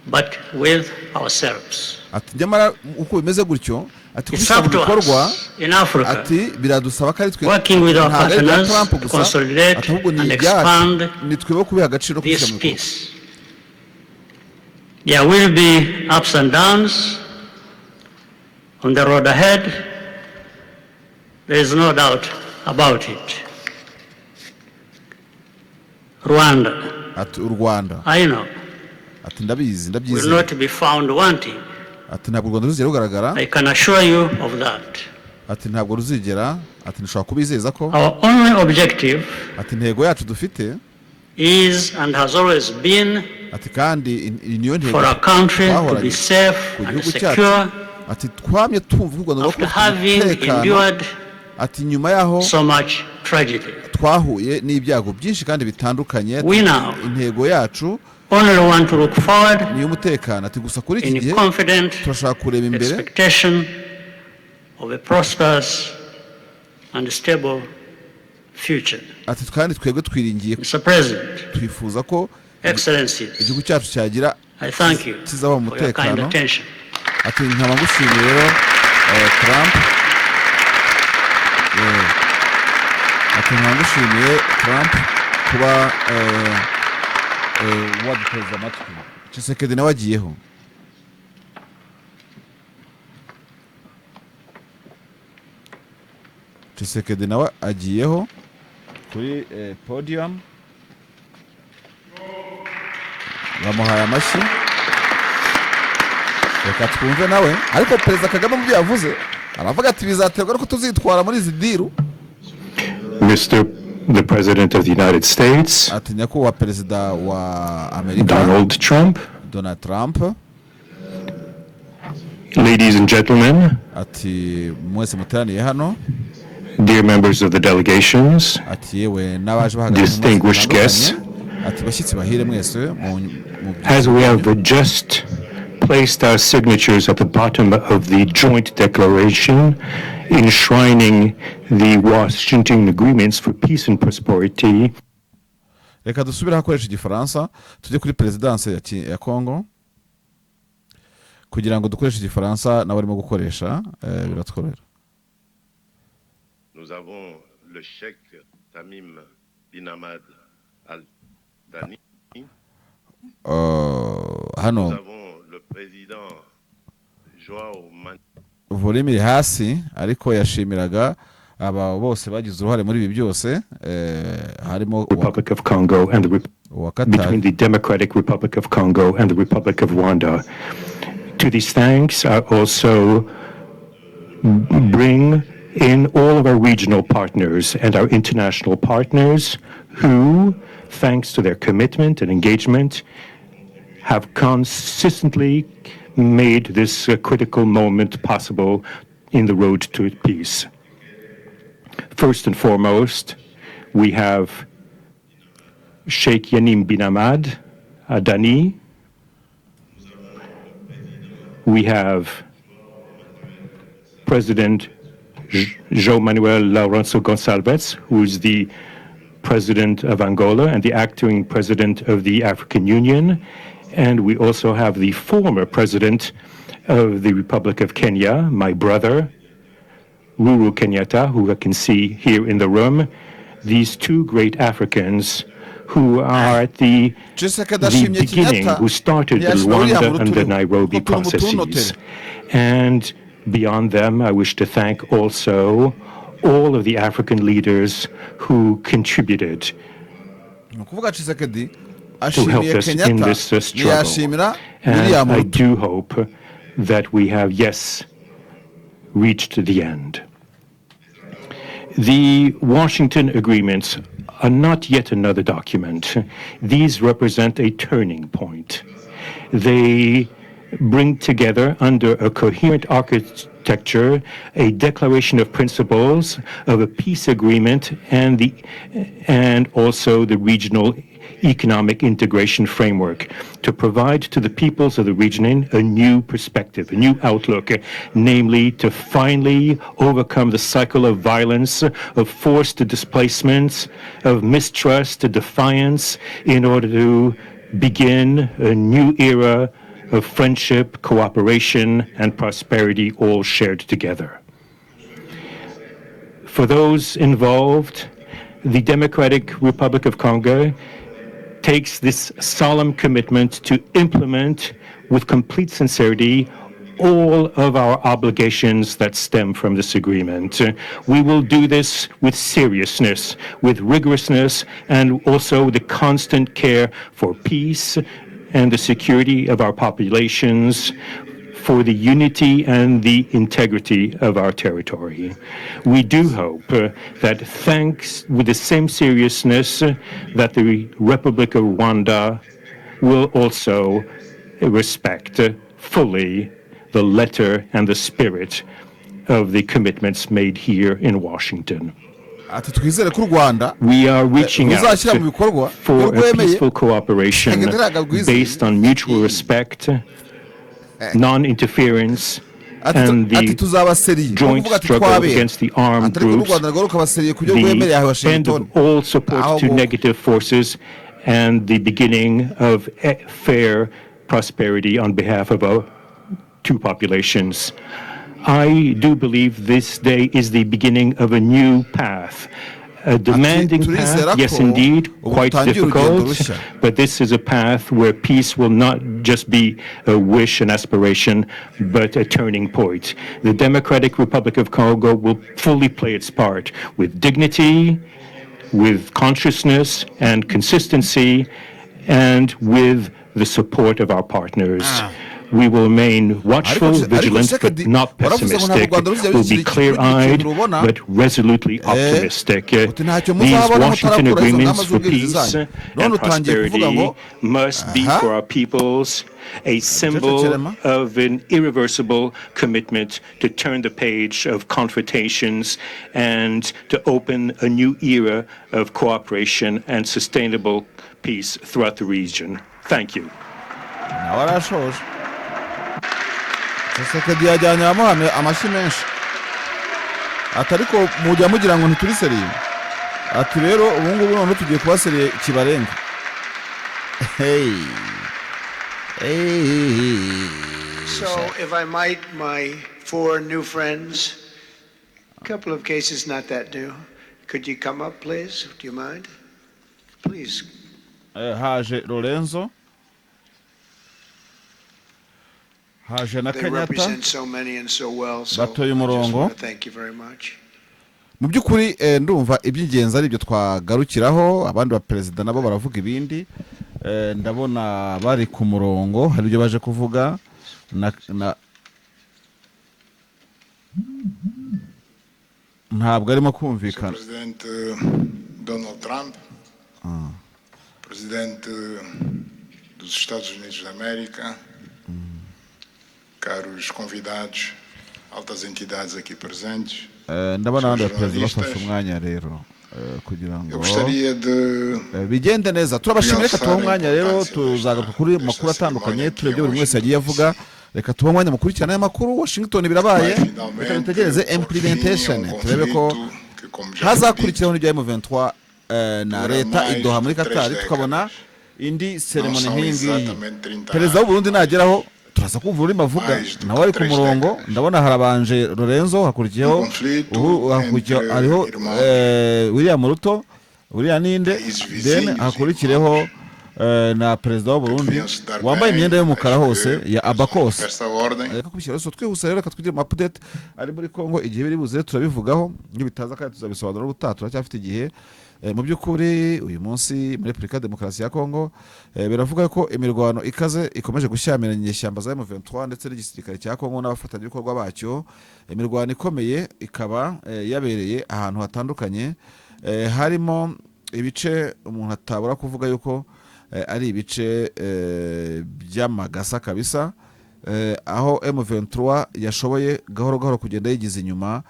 but with ourselves. ati nyamara uko bimeze gutyo ati It's kubishyira up mu to bikorwa us in Africa, ati biradusaba ko ari twe working with our ntabwo ari ibya partners Trump to gusa consolidate ati ahubwo ni and ibyacu expand ni twebwe kubiha agaciro this kubishyira mu bikorwa. peace. There will be ups and downs on the road ahead. There is no doubt about it. Rwanda, ati u Rwanda I know, ati ndabizi will ndabyizeye not be found wanting. ati ntabwo u Rwanda ruzigera rugaragara I can assure you of that. ati ntabwo ruzigera ati nshobora kubizeza ko Our only objective ati intego yacu dufite is and has always been ati kandi niyo ntego for our country to be twahoranye safe ku and gihugu cyacu secure ati twamye tumva u Rwanda after rufite having umutekano endured ati nyuma yaho so much tragedy. twahuye n'ibyago byinshi kandi bitandukanye ati, We now intego yacu only want to look forward ni umutekano ati gusa kuri iki in gihe confident turashaka kureba imbere expectation of a prosperous and stable future. ati kandi twebwe twiringiye Mr. President, twifuza ko Excellencies, igihugu cyacu cyagira I thank you kizaba mu for your kind mutekano attention. ati nkaba ngushimiye rero Trump ati nkaba ngushimiye Trump kuba waduteza amatwi. Tshisekedi nawe agiyeho. Tshisekedi nawe agiyeho kuri podium bamuhaye amashyi reka twumve nawe ariko perezida Kagame mu byo yavuze aravuga ati bizaterwa nuko tuzitwara muri izi diru. Mr. the President of the United States, ati nyakubahwa perezida wa Amerika Donald Trump, ladies and gentlemen, ati mwese muteraniye hano, dear members of the delegations, ati yewe n'abaje bahagaze distinguished guests, ati bashyitsi bahire mwese as we have just placed our signatures at the bottom of the joint declaration enshrining the Washington agreements for peace and prosperity. Reka dusubire hakoresha igifaransa tujye kuri perezidanse ya Congo kugira ngo dukoreshe igifaransa n'abarimo gukoresha biratworohera. Nous avons le cheikh Tamim bin Hamad al-Thani. Hano Nous avons le président Joao volume iri hasi ariko yashimiraga aba bose bagize uruhare muri ibi byose harimo Republic of Congo and between the Democratic Republic of Congo and the Republic of Rwanda. To these thanks, I also bring in all of our regional partners and our international partners who, thanks to their commitment and engagement, have consistently made this critical moment possible in the road to peace. First and foremost, we have Sheikh Yanim bin Hamad Adani. We have President João Manuel Lourenço Gonçalves, who is the President of Angola and the acting President of the African Union. And we also have the former President of the Republic of Kenya, my brother, Uhuru Kenyatta, who I can see here in the room. These two great Africans who are at the beginning, who started the Rwanda and the Nairobi processes. And beyond them, I wish to thank also all of the African leaders who contributed to help us in this struggle. And I do hope that we have, yes, reached the end. The Washington agreements are not yet another document. These represent a turning point. They bring together under a coherent architecture a declaration of principles of a peace agreement and also the regional economic integration framework to provide to the peoples of the region a new perspective, a new outlook, namely to finally overcome the cycle of violence, of forced displacements, of mistrust, defiance, in order to begin a new era of friendship, cooperation, and prosperity, all shared together. For those involved, the Democratic Republic of Congo takes this solemn commitment to implement with complete sincerity all of our obligations that stem from this agreement. We will do this with seriousness, with rigorousness, and also the constant care for peace and the security of our populations, for the unity and the integrity of our territory. We do hope that thanks with the same seriousness that the Republic of Rwanda will also respect fully the letter and the spirit of the commitments made here in Washington. We are reaching out for a peaceful cooperation based on mutual respect, non-interference, and the joint struggle against the armed groups, the end of all support to negative forces, and the beginning of fair prosperity on behalf of our two populations. I do believe this day is the beginning of a new path. A demanding path, yes indeed, quite difficult, but this is a path where peace will not just be a wish and aspiration, but a turning point. The Democratic Republic of Congo will fully play its part with dignity, with consciousness and consistency, and with the support of our partners. We will remain watchful, vigilant, but not pessimistic. We'll be clear-eyed, but resolutely optimistic. These Washington agreements for peace and prosperity must be for our peoples a symbol of an irreversible commitment to turn the page of confrontations and to open a new era of cooperation and sustainable peace throughout the region. Thank you. Tshisekedi yajyanye amuhame amashyi menshi ati ariko mujya mugira ngo ntituri seriye ati rero ubu ngubu none tugiye kuba seriye kibarenga. So if I might, my four new friends, a couple of cases not that new, could you come up please? Do you mind? Please. Haje Lorenzo, They represent so many and so well, so I just want to thank you very much. Mu by'ukuri ndumva iby'ingenzi ari byo twagarukiraho, abandi ba perezida nabo baravuga ibindi. Ndabona bari ku murongo, hari ibyo baje kuvuga ntabwo arimo kumvikana. President Donald Trump, Presidente dos Estados Unidos da América, caros convidados, altas entidades aqui presentes, ndabona abandi baperezida bafashe umwanya rero kugira ngo gostaria de bigende neza. Turabashimira, reka tubahe umwanya rero, tuzagaruka kuri makuru atandukanye turebye buri wese yagiye avuga. Reka tubahe umwanya mukurikirana y'amakuru. Washington birabaye, reka dutegereze implementation, turebe ko hazakurikiraho n'ibya M23 na leta idoha muri Qatar, tukabona indi ceremony nk'iyi. Perezida w'u Burundi nageraho turaza kumva urimo avuga, nawe ari ku murongo. Ndabona harabanje Lorenzo, hakurikiyeho hariho William Ruto, William Ninde, then hakurikireho na perezida w'u Burundi wambaye imyenda y'umukara hose ya abakose. Reka kubishyira so twihuse rero, reka twigire update ari muri Congo. Igihe biri buze turabivugaho, n'ibitaza kandi tuzabisobanura ubutaha, turacyafite igihe. Mu by'ukuri uyu munsi muri Repubulika Demokarasi ya Congo biravuga ko imirwano ikaze ikomeje gushyamiranya inyeshyamba za M23 ndetse n'igisirikare cya Congo n'abafatanyabikorwa bacyo. Imirwano ikomeye ikaba yabereye ahantu hatandukanye, harimo ibice umuntu atabura kuvuga yuko ari ibice by'amagasa kabisa, aho M23 yashoboye gahoro gahoro kugenda yigize inyuma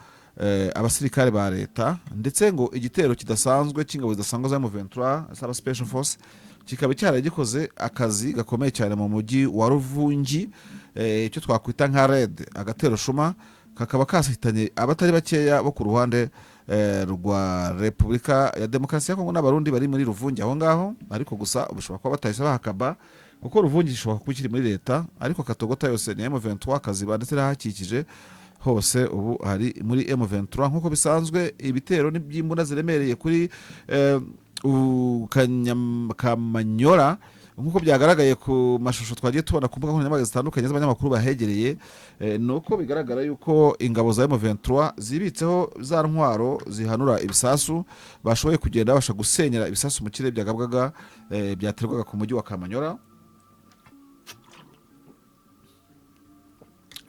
abasirikare ba leta ndetse ngo igitero kidasanzwe cy'ingabo zidasanzwe za M23 saba special force kikaba cyaragikoze akazi gakomeye cyane mu mujyi wa Ruvungi icyo twakwita nka red agatero shuma kakaba kasitanye abatari bakeya bo ku ruhande rwa Repubulika ya Demokarasi ya Kongo n'abarundi bari muri Ruvungi aho ngaho ariko gusa ubishobora kuba batahise bahakaba kuko Ruvungi ishobora kuba kiri muri leta ariko Katogota yose ni M23 kaziba ndetse n'ahakikije hose ubu hari muri M23 nkuko bisanzwe ibitero n'iby'imbunda ziremereye kuri Kamanyora nkuko byagaragaye ku mashusho twagiye tubona ku mbuga nkoranyambaga zitandukanye z'abanyamakuru bahegereye nuko bigaragara yuko ingabo za M23 zibitseho za ntwaro zihanura ibisasu bashoboye kugenda basha gusenyera ibisasu mu kirere byagabwaga byaterwaga ku mujyi wa Kamanyora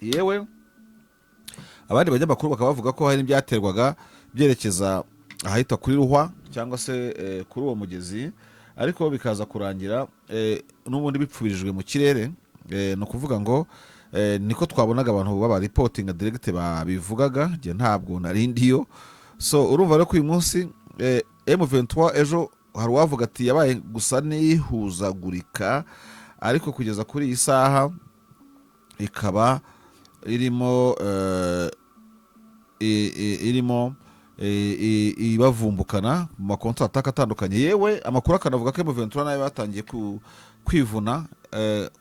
yewe abandi banyamakuru bakaba bavuga ko hari n'ibyaterwaga byerekeza ahita kuri Ruhwa cyangwa se kuri uwo mugezi ariko bikaza kurangira n'ubundi bipfubirijwe mu kirere no kuvuga ngo niko twabonaga abantu baba reporting direct babivugaga je ntabwo narindiyo so urumva rero ko uyu munsi M23 ejo hari wavuga ati yabaye gusa nihuzagurika ariko kugeza kuri iyi saha ikaba irimo ibavumbukana mu makontra ataka atandukanye yewe amakuru akanavuga ko M23 nayo batangiye kwivuna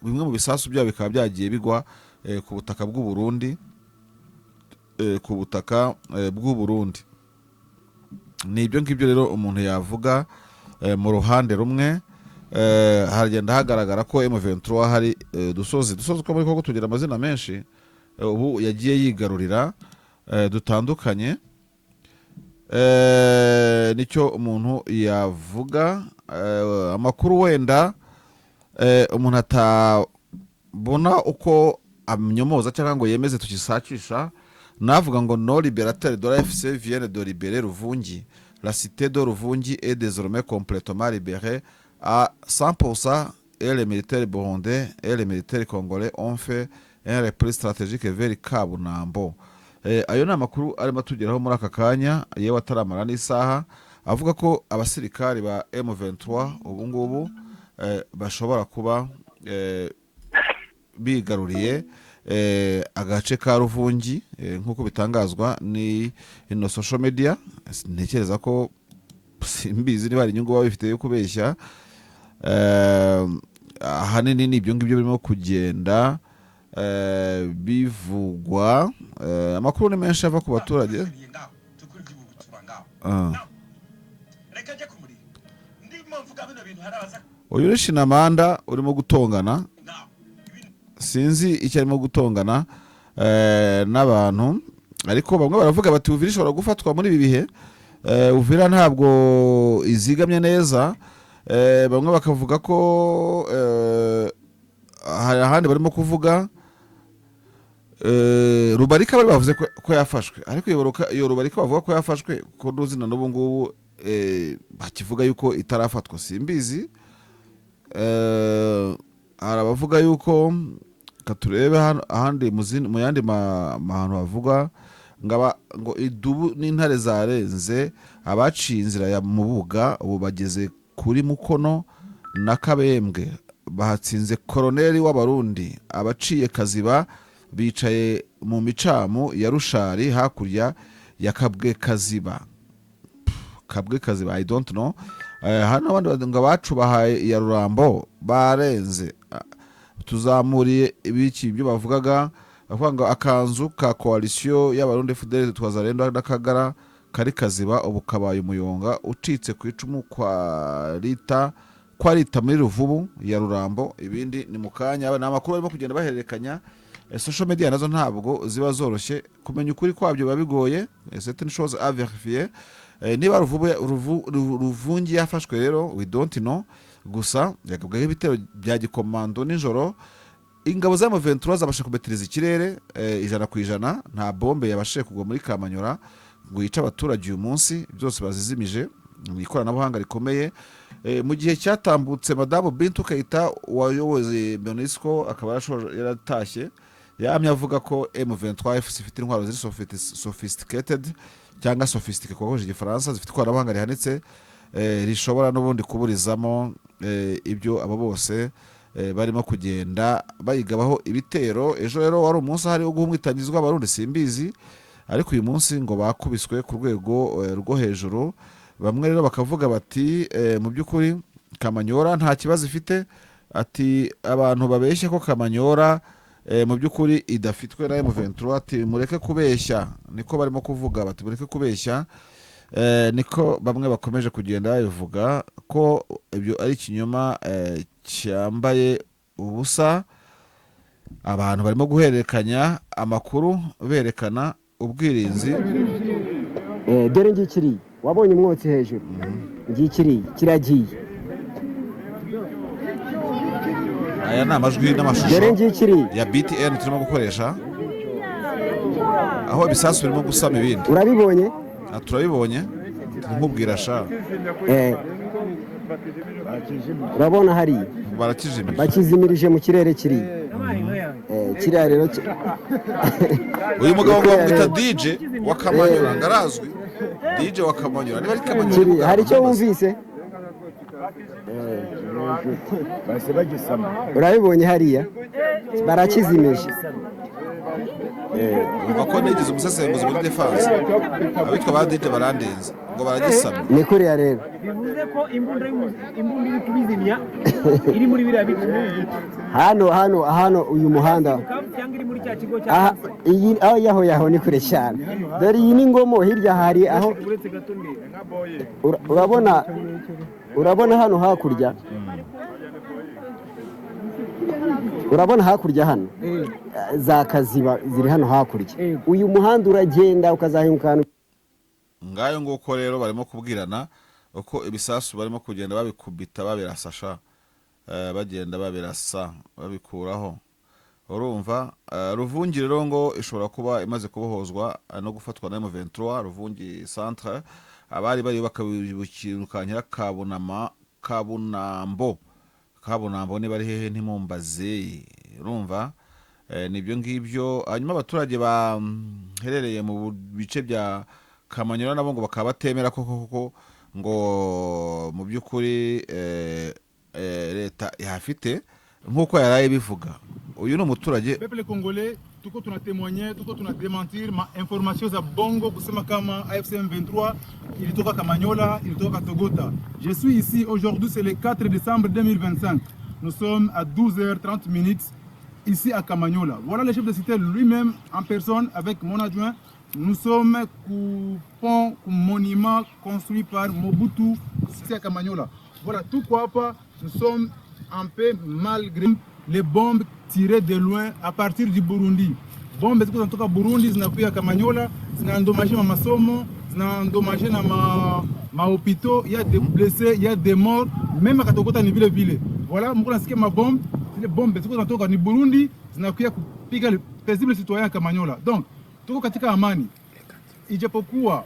bimwe mu bisasu byabo bikaba byagiye bigwa ku butaka bw'u Burundi nibyo ngibyo rero umuntu yavuga mu ruhande rumwe haragenda hagaragara ko M23 hari dusozi ko muri koko tugira amazina menshi ubu yagiye yigarurira dutandukanye nicyo umuntu yavuga amakuru wenda umuntu atabona uko amnyomoza cyangwa ngo yemeze tukisakisha navuga ngo no libérateur de la FC vient de libérer Ruvungi la cité de Ruvungi est désormais complètement libérée à 100% et les militaires burundais et les militaires congolais ont fait un repli stratégique vers Kabunambo ayo ni amakuru arimo tugeraho muri aka kanya yewe ataramara n'isaha avuga ko abasirikari ba M23 ubu ngubu bashobora kuba bigaruriye agace ka Ruvungi nkuko bitangazwa ni ino social media ntekereza ko simbizi niba ari inyungu baba bifite yo kubeshya ahanini ni ibyo ngibyo birimo kugenda bivugwa amakuru ni menshi ava ku baturage uyu ni Shinamanda urimo gutongana sinzi icyo arimo gutongana n'abantu ariko bamwe baravuga bati Uvira ishobora gufatwa muri ibi bihe Uvira ntabwo izigamye neza bamwe bakavuga ko hari ahandi barimo kuvuga Rubarika bari bavuze ko yafashwe ariko iyo Rubarika bavuga ko yafashwe ko nduzina n'ubu ngubu bakivuga yuko itarafatwa simbizi arabavuga yuko katurebe ahandi mu yandi mahantu bavuga ngo idubu n'intare zarenze abaciye inzira ya Mubuga ubu bageze kuri Mukono na Kabembwe bahatsinze koroneli w'abarundi abaciye Kaziba bicaye mu micamu ya Rushari hakurya ya Kabwe Kaziba I don't know hano abandi ngo abacu bahaye ya Rurambo barenze tuzamuriye ibiki ibyo bavugaga bavuga ngo akanzu ka coalition y'abarundi FDL twazarenda n'Akagara kari Kaziba ubu kabaye umuyonga ucitse ku icumu kwa Rita muri Ruvubu ya Rurambo ibindi ni mukanya n'amakuru barimo kugenda bahererekanya social media nazo ntabwo ziba zoroshye kumenya ukuri kwabyo babigoye certaines choses à vérifier niba Ruvungi yafashwe rero we don't know gusa yakabwaho ibitero bya gikomando nijoro ingabo za M23 zabasha kubetereza ikirere 100% nta bombe yabashije kugwa muri Kamanyora ngo yica abaturage uyu munsi byose bazizimije mu ikoranabuhanga rikomeye mu gihe cyatambutse Madame Bintu Keita wayoboze Monisco akaba yaratashye yamye avuga ko M23 ifite intwaro ziri sophisticated cyangwa sophisticated kwakoje igifaransa, zifite ikoranabuhanga rihanitse rishobora n'ubundi kuburizamo ibyo abo bose barimo kugenda bayigabaho ibitero. Ejo rero wari umunsi hari wo guhumwitanyizwa abarundi simbizi, ariko uyu munsi ngo bakubiswe ku rwego rwo hejuru. Bamwe rero bakavuga bati mu by'ukuri Kamanyora nta kibazo ifite, ati abantu babeshye ko Kamanyora mu by'ukuri idafitwe na M23, ati mureke kubeshya, niko barimo kuvuga bati mureke kubeshya. Niko bamwe bakomeje kugenda bivuga ko ibyo ari ikinyoma cyambaye ubusa. Abantu barimo guhererekanya amakuru berekana ubwirinzi. Dore ngikiri wabonye umwotsi hejuru, ngikiri kiragiye. Aya ni amajwi n'amashusho ya BTN turimo gukoresha, aho ibisasu birimo gusama ibindi. Urabibonye? Turabibonye, nkubwira sha. Urabona hari bakizimirije mu kirere kiri. Kiriya rero uyu mugabo ngo bamwita DJ wa Kamanyora, ngarazwi DJ wa Kamanyora. Niba ari Kamanyora hari icyo wumvise? Urabibonye hariya barakizimije. Uko nigize umusesenguzi muri defense abitwa ba DJ barandenza ngo baragisama. Ni kuriya rero bivuze ko imbunda iri kubizimya iri muri biriya biti. hano uyu muhanda cyangwa iri muri cya kigo cya iyi aho yaho ni kure cyane. Dore iyi ni ngomo, hirya hari aho urabona hano hakurya, urabona hakurya hano za kaziba ziri hano hakurya. Uyu muhanda uragenda ukazahinguka. Ngayo nguko rero barimo kubwirana uko ibisasu barimo kugenda babikubita babirasasha, bagenda babirasa babikuraho. Urumva Ruvungi rero ngo ishobora kuba imaze kubohozwa no gufatwa na M23. Ruvungi centre abari bari bakabukirukanyira Kabunambo ni bari hehe ntimumbaze. Urumva nibyo ngibyo. Hanyuma abaturage baherereye mu bice bya Kamanyora nabo ngo bakaba batemera koko ngo mu by'ukuri leta ihafite nk'uko yaraye bivuga. Uyu ni umuturage. Peuple congolais tuko tuna témoigner, tuko tuna démentir ma information za bongo kusema kama AFC M23 ilitoka Kamanyola, ilitoka Togota. Je suis ici aujourd'hui, c'est le 4 décembre 2025. Nous sommes à 12h30 ici à Kamanyola. Voilà le chef de cité lui-même en personne avec mon adjoint. Nous sommes au pont, au monument construit par Mobutu ici à Kamanyola. Voilà, tout quoi pas, nous sommes en paix malgré les bombes tirées de loin à partir du Burundi. Bombes zinatoka Burundi zinakuja Kamanyola, zinaendommagé ma masomo, zinaendommagé na ma hôpitaux, il y a des blessés, il y a des morts, même à Katogota ni vile. Voilà, mko nasikia ma bombe, les bombes zinatoka ni Burundi, zinakuja kupiga les paisibles citoyens à Kamanyola. Donc, tuko katika amani. Ijapokuwa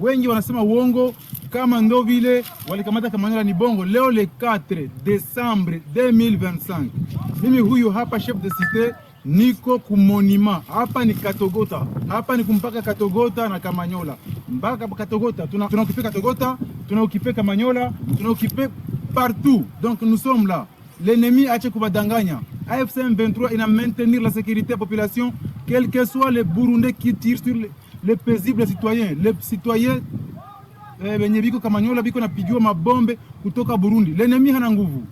wengi wanasema uongo kama ndo vile walikamata Kamanyola ni bongo. Leo le 4 décembre 2025, mimi huyu hapa chef de cité niko kumonima hapa ni Katogota, hapa ni kumpaka Katogota na Kamanyola. Mpaka Katogota tunaokipe Katogota, tunaokipe Kamanyola, tunaokipe partout. Donc nous sommes là. L'ennemi a kubadanganya. AFC M23 il a maintenir la sécurité de la population, quels que soient les Burundais qui tirent sur les paisibles citoyens. Les citoyens benye biko Kamanyola biko napigiwa mabombe kutoka Burundi. L'ennemi hana nguvu.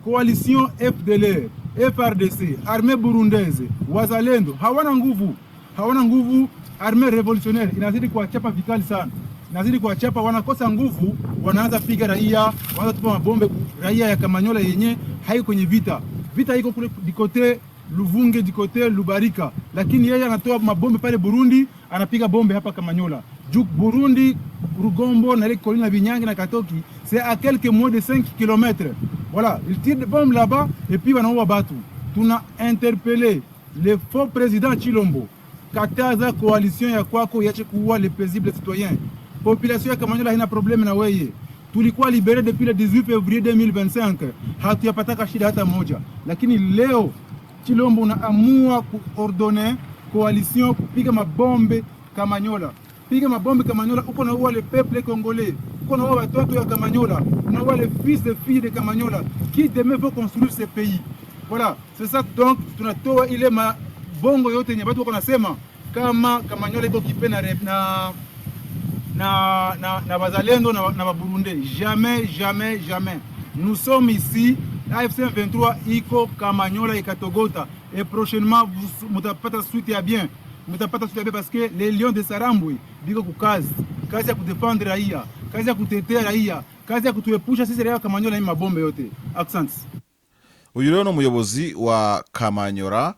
Coalition FDLR, FRDC, armée burundaise, wazalendo hawana nguvu. Armée révolutionnaire inazidi kuwachapa vikali sana. Inazidi kuwachapa, wanakosa nguvu, wanaanza piga raia, wanaanza tupa mabombe raia ya Kamanyola yenye haiko kwenye vita. Vita iko kule dikote Luvunge, dikote Lubarika, lakini yeye anatoa mabombe pale Burundi, anapiga bombe hapa Kamanyola. Juk Burundi, Rugombo, na Kolina Binyangi na Katoki, c'est à quelques moins de 5 km. Voilà, ils tirent des bombes là-bas et puis wanaua batu. Tuna interpellé le faux président Chilombo, kataza coalition ya kwako yache kuua les paisibles citoyens. Population ya Kamanyola haina problème na weye. tulikuwa libere depuis le 18 février 2025, hatuyapataka shida hata moja. Lakini leo Chilombo unaamua kuordone coalition kupiga mabombe Kamanyola. Piga mabombe Kamanyola, uko na le peuple congolais, uko na watoto ya Kamanyola, uko les fils et filles de Kamanyola qui demain vont construire ce pays. Voilà, c'est ça donc tunatoa ile mabongo yote yenye watu wako nasema kama Kamanyola iko kipena na bazalendo na baburunde. Jamais, jamais, jamais. Nous sommes ici, AFC M23 iko Kamanyola ikatogota et prochainement vous mutapata suite ya bien. Mutapata suite ya bien parce que les lions de Sarambwe biko kukazi. Kazi ya kudefendre raia, kazi ya kutetea raia, kazi ya kutuepusha sisi raia Kamanyola na mabombe yote. Accents. Uyu rero umuyobozi wa Kamanyola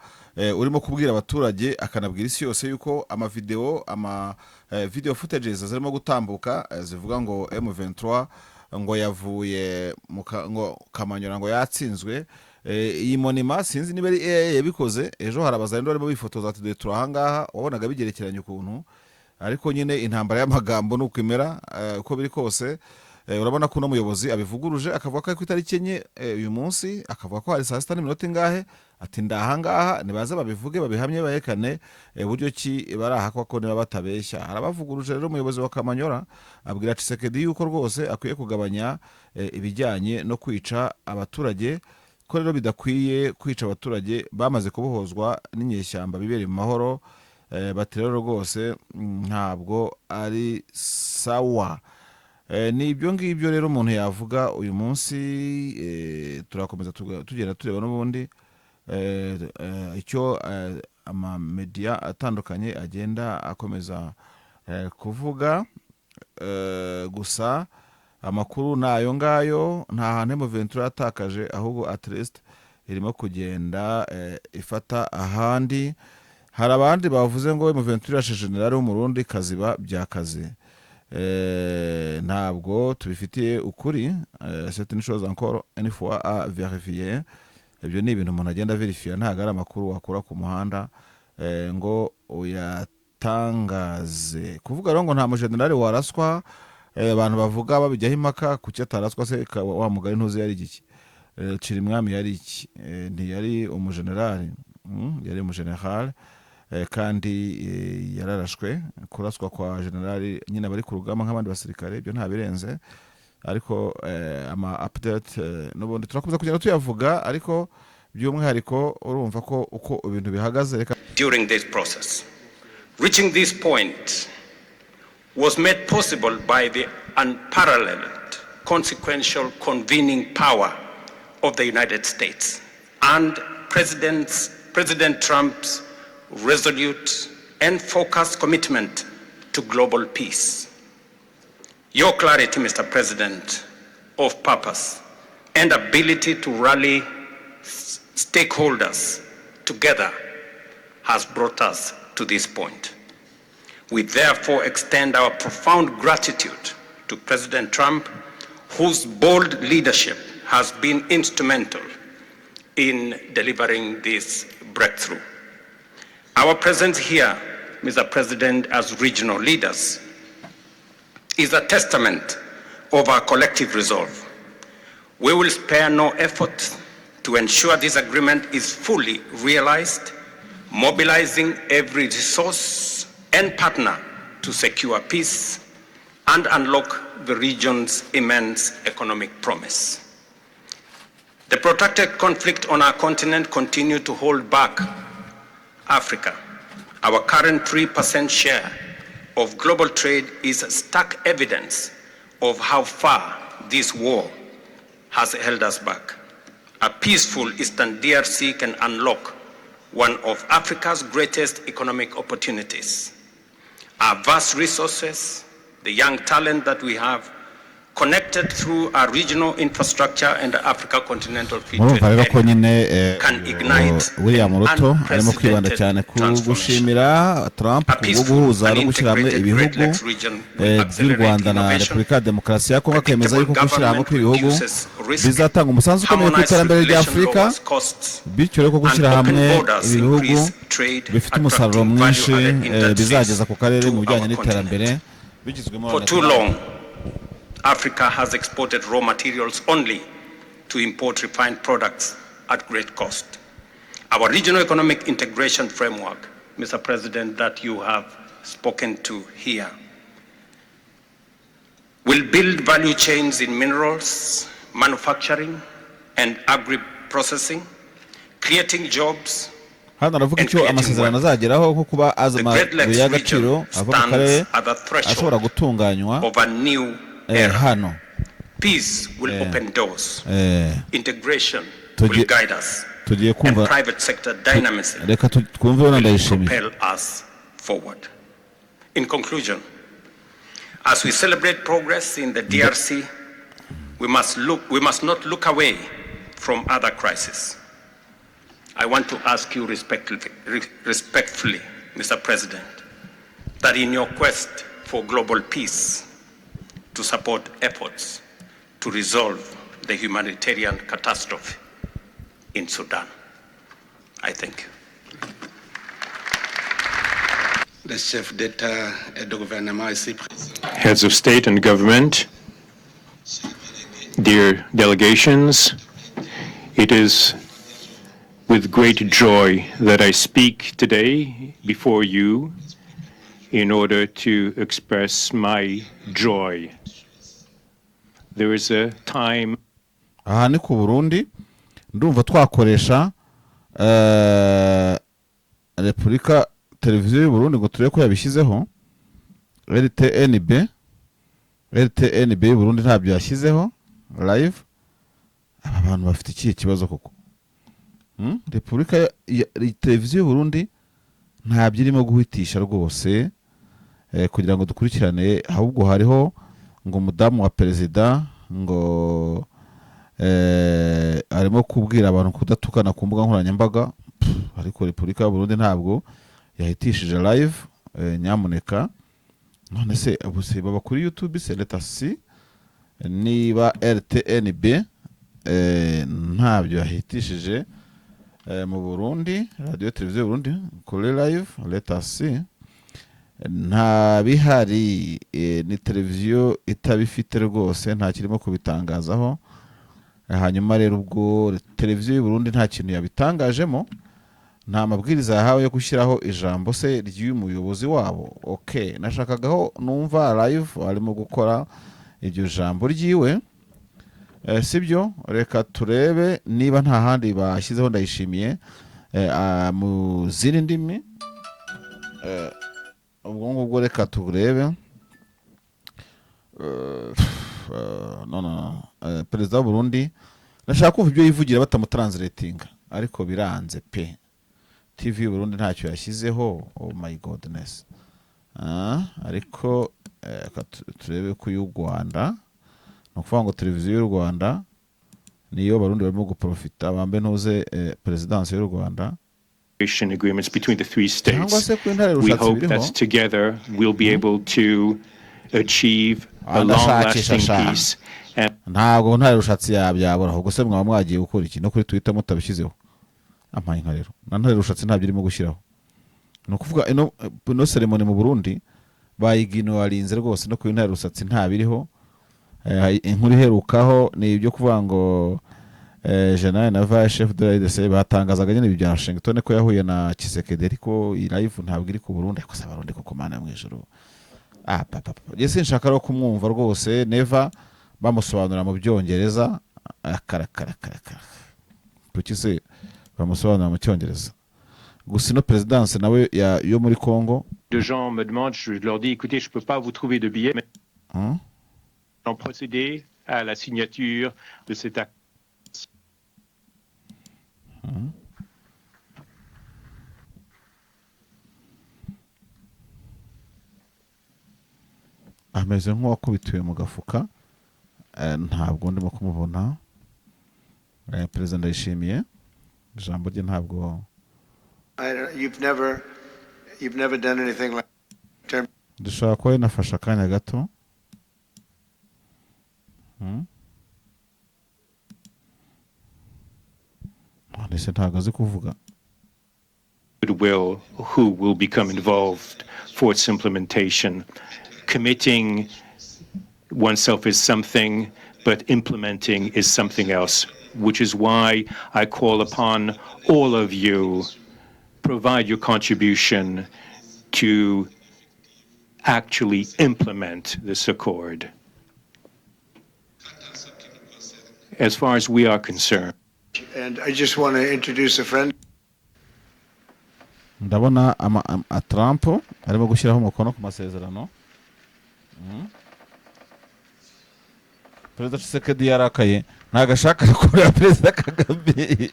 urimo kubwira abaturage akanabwira isi yose yuko video footages zirimo gutambuka zivuga ngo M23 ngo yavuye ngo Kamanyola ngo yatsinzwe. Iyi monima sinzi niba ari yabikoze ejo harabazarendo barimo bifotoza ati dore turahangaha wabonaga bigerekeranye ukuntu, ariko nyine intambara y'amagambo nukwimera uko biri kose. Urabona ko umuyobozi abivuguruje akavuga ko ari ku itariki enye uyu munsi, akavuga ko hari saa 6 n'iminota ingahe, ati ndahangaha nibaze babivuge babihamye bayekane buryo ki baraha ko niba batabeshya. Harabavuguruje rero umuyobozi wa Kamanyola abwira Tshisekedi yuko rwose akwiye kugabanya ibijyanye no kwica abaturage, ko rero bidakwiye kwica abaturage bamaze kubohozwa n'inyeshyamba bibere mu mahoro. Bati rero rwose ntabwo ari sawa. Ni ibyo ngibyo rero umuntu yavuga uyu munsi. Turakomeza tugenda tureba n'ubundi icyo ama media atandukanye agenda akomeza kuvuga. Gusa amakuru nayo ngayo nta hantu M23 yatakaje, ahubwo at least irimo kugenda ifata ahandi. Hari abandi bavuze ngo M23 yashe general w'umurundi Kaziba byakaze. Ntabwo tubifitiye ukuri. C'est une chose encore une fois à vérifier. Ibyo ni ibintu umuntu agenda verifier, ntago ari amakuru wakura ku muhanda ngo uyatangaze. Kuvuga rero ngo nta mu general waraswa, abantu bavuga babijyaho impaka kuki ataraswa se wa mugari ntuzi yari igiki. Chirimwami yari iki? Ntiyari umugenerali, yari umugenerali kandi yararashwe. Kuraswa kwa generali nyine bari ku rugamba nk'abandi basirikare ibyo nta birenze, ariko ama update n'ubundi turakomeza kugenda tuyavuga, ariko by'umwihariko urumva ko uko ibintu bihagaze. During this process, reaching this point was made possible by the unparalleled consequential convening power of the United States and President Trump's resolute and focused commitment to global peace. Your clarity, Mr. President, of purpose and ability to rally stakeholders together has brought us to this point. We therefore extend our profound gratitude to President Trump, whose bold leadership has been instrumental in delivering this breakthrough. Our presence here, Mr. President, as regional leaders, is a testament of our collective resolve. We will spare no effort to ensure this agreement is fully realized, mobilizing every resource and partner to secure peace and unlock the region's immense economic promise. The protracted conflict on our continent continues to hold back Africa. Our current 3% share of global trade is stark evidence of how far this war has held us back. A peaceful Eastern DRC can unlock one of Africa's greatest economic opportunities. Our vast resources, the young talent that we have, connected through our regional infrastructure and the Africa Continental Free Trade Area can ignite William Ruto arimo kwibanda cyane ku gushimira Trump ku guhuza no gushyira hamwe ibihugu by'u Rwanda na Repubulika ya Demokarasi ya Kongo, akemeza yuko gushyira hamwe kw'ibihugu bizatanga umusanzu ukomeye ku iterambere rya Afurika, bityo rero ko gushyira hamwe ibihugu bifite umusaruro mwinshi bizageza ku karere mu bijyanye n'iterambere bigizwemo for too long. Africa has exported raw materials only to import refined products at great cost. Our regional economic integration framework, Mr. President, that you have spoken to here, will build value chains in minerals, manufacturing, and agri-processing, creating jobs. Hano aravuga icyo amasezerano azageraho nko kuba amabuye y'agaciro ava mu karere ashobora gutunganywa hano. Peace will open doors. Integration will guide us. And private sector dynamism will propel us forward. In conclusion, as we celebrate progress in the DRC, we must not look away from other crises. I want to ask you respectfully, Mr. President, that in your quest for global peace, to support efforts to resolve the humanitarian catastrophe in Sudan. I thank you. Le chef d'État et de gouvernement ici présent. Heads of state and government, dear delegations, it is with great joy that I speak today before you in order to express my joy. There is a time. Aha ni ku Burundi ndumva twakoresha Repubulika televiziyo y'u Burundi ngo turebe ko yabishyizeho. RTNB y'u Burundi ntabyo yashyizeho live. Aba bantu bafite ikihe kibazo koko? Repubulika televiziyo y'u Burundi ntabyo irimo guhitisha rwose kugira ngo dukurikirane, ahubwo hariho ngo umudamu wa perezida ngo arimo kubwira abantu kudatukana ku mbuga nkoranyambaga, ariko Repubulika y'u Burundi ntabwo yahitishije live. Nyamuneka none se abuse baba kuri YouTube se leta si niba RTNB ntabyo yahitishije mu Burundi, radio televiziyo y'u Burundi kuri live leta si nta bihari, ni televiziyo itabifite rwose, nta kirimo kubitangazaho. Hanyuma rero ubwo televiziyo y'u Burundi nta kintu yabitangajemo, nta mabwiriza yahawe yo gushyiraho ijambo se ry'umuyobozi wabo. Okay, nashakagaho numva live arimo gukora iryo jambo ryiwe, sibyo? Reka turebe niba nta handi bashyizeho Ndayishimiye mu zindi ndimi. Ubwo ngubwo reka turebe. No. Perezida w'u Burundi nashaka kumva ibyo yivugira batamutranslatinga, ariko biranze pe. TV y'u Burundi ntacyo yashyizeho. Oh my godness. Ariko turebe ku y'u Rwanda, no kuvuga ngo televiziyo y'u Rwanda niyo Barundi barimo guprofita, bambe ntuze presidence y'u Rwanda. Agreements between the three states. We hope that together we'll be able to achieve a long-lasting peace. Ntabwo ntari rushatsi yabyabura, ahubwo se mwaba mwagiye gukora iki no kuri Twitter mutabishyizeho? Amaye nka rero ntari rushatsi ntabyo irimo gushyiraho. No kuvuga ino ceremony mu Burundi bayiginowarinze rwose, no kuri ntari rushatsi ntabiriho. Inkuru iherukaho ni ibyo kuvuga ngo General Neva chef de l'IDC batangazaga nyine ibya Washington ko yahuye na Tshisekedi, ariko live ntabwo iri ku Burundi. Ariko se Barundi koko mana mu ijuru. Papa yese nshaka ro kumwumva rwose. Neva bamusobanura mu byongereza akarakara. Kuki se bamusobanura mu cyongereza? Gusa no présidence nawe yo muri Congo. De gens me demandent, je leur dis écoutez, je peux pas vous trouver de billets, mais on procéder à la signature de cet acte. Ameze nk'uwakubitiwe mu gafuka, ntabwo ndimo kumubona. Perezida Ndayishimiye ijambo rye ntabwo. You've never done anything like that. Dushaka ko nafasha akanya gato. Nese ntabwo azi kuvuga. Who will become involved for its implementation, committing oneself is something, but implementing is something else, which is why I call upon all of you, provide your contribution to actually implement this accord. As far as we are concerned. And I just want to introduce a friend. ndabona Trump arimo gushyiraho umukono ku masezerano. Perezida Tshisekedi yarakaye ntago ashaka kureba Perezida Kagame.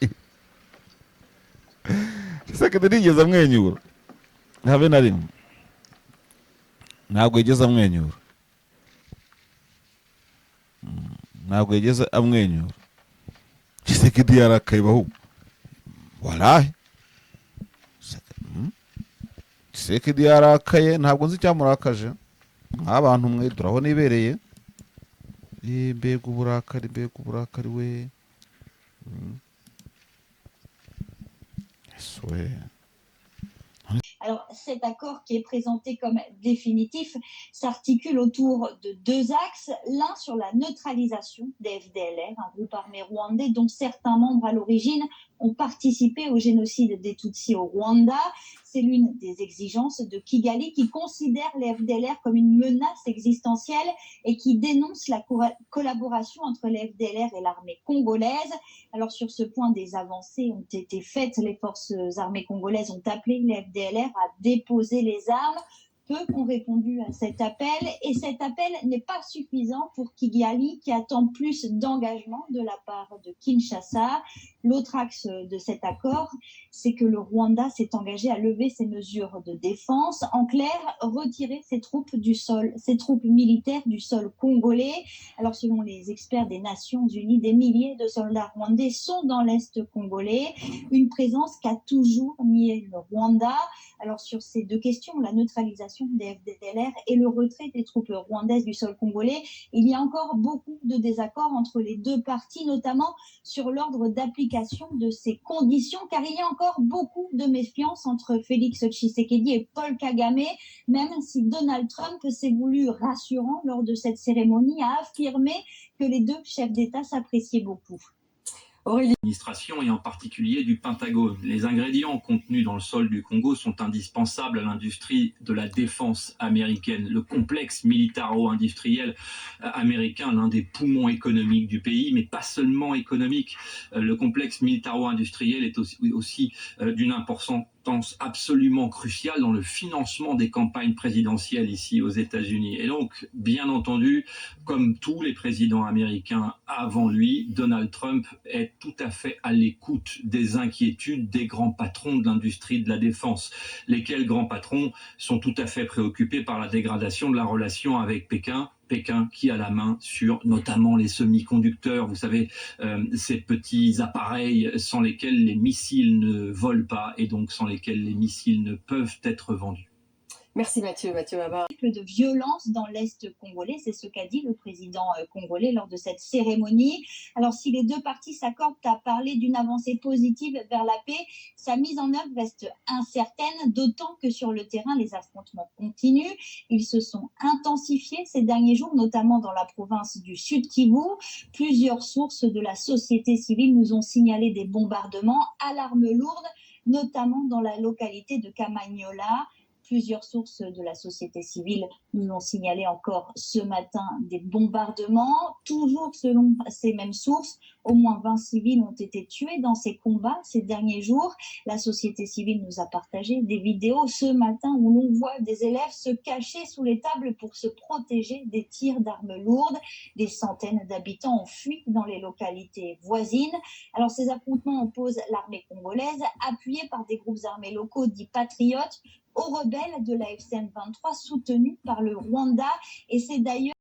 Tshisekedi nigeze amwenyura habe na rimwe, ntabwo yigeze amwenyura, ntabwo yigeze amwenyura. Tshisekedi yarakaye bahu walahi. Tshisekedi yarakaye ntabwo nzi icyamurakaje, nk'abantu mwe turabona ibereye. Mbega uburakari we. Alors, cet accord qui est présenté comme définitif s'articule autour de deux axes. L'un sur la neutralisation des FDLR, un groupe armé rwandais dont certains membres à l'origine ont participé au génocide des Tutsis au Rwanda. C'est l'une des exigences de Kigali qui considère les FDLR comme une menace existentielle et qui dénonce la collaboration entre les FDLR et l'armée congolaise. Alors sur ce point, des avancées ont été faites. Les forces armées congolaises ont appelé les FDLR à déposer les armes. Peu ont répondu à cet appel et cet appel n'est pas suffisant pour Kigali qui attend plus d'engagement de la part de Kinshasa. L'autre axe de cet accord, c'est que le Rwanda s'est engagé à lever ses mesures de défense. En clair, retirer ses troupes du sol, ses troupes militaires du sol congolais. Alors selon les experts des Nations Unies, des milliers de soldats rwandais sont dans l'Est congolais. Une présence qu'a toujours nié le Rwanda. Alors sur ces deux questions, la neutralisation des FDLR et le retrait des troupes rwandaises du sol congolais, il y a encore beaucoup de désaccords entre les deux parties, notamment sur l'ordre d'application de ces conditions, car il y a encore beaucoup de méfiance entre Félix Tshisekedi et Paul Kagame, même si Donald Trump s'est voulu rassurant lors de cette cérémonie, a affirmé que les deux chefs d'État s'appréciaient beaucoup. L'administration et en particulier du Pentagone. Les ingrédients contenus dans le sol du Congo sont indispensables à l'industrie de la défense américaine. Le complexe militaro-industriel américain, l'un des poumons économiques du pays, mais pas seulement économique. Le complexe militaro-industriel est aussi d'une importance absolument cruciale dans le financement des campagnes présidentielles ici aux États-Unis. Et donc, bien entendu, comme tous les présidents américains avant lui, Donald Trump est tout à fait à l'écoute des inquiétudes des grands patrons de l'industrie de la défense, lesquels grands patrons sont tout à fait préoccupés par la dégradation de la relation avec Pékin qui a la main sur notamment les semi-conducteurs, vous savez, ces petits appareils sans lesquels les missiles ne volent pas et donc sans lesquels les missiles ne peuvent être vendus. Merci Mathieu Babar. De violence dans l'Est congolais, c'est ce qu'a dit le président congolais lors de cette cérémonie. Alors si les deux parties s'accordent à parler d'une avancée positive vers la paix, sa mise en œuvre reste incertaine, d'autant que sur le terrain, les affrontements continuent. Ils se sont intensifiés ces derniers jours, notamment dans la province du Sud Kivu. Plusieurs sources de la société civile nous ont signalé des bombardements à l'arme lourde, notamment dans la localité de Kamanyola. Plusieurs sources de la société civile nous ont signalé encore ce matin des bombardements. Toujours selon ces mêmes sources, au moins 20 civils ont été tués dans ces combats ces derniers jours. La société civile nous a partagé des vidéos ce matin où l'on voit des élèves se cacher sous les tables pour se protéger des tirs d'armes lourdes. Des centaines d'habitants ont fui dans les localités voisines. Alors ces affrontements opposent l'armée congolaise, appuyée par des groupes armés locaux dits patriotes, aux rebelles de la M23 soutenus par le Rwanda. Et c'est d'ailleurs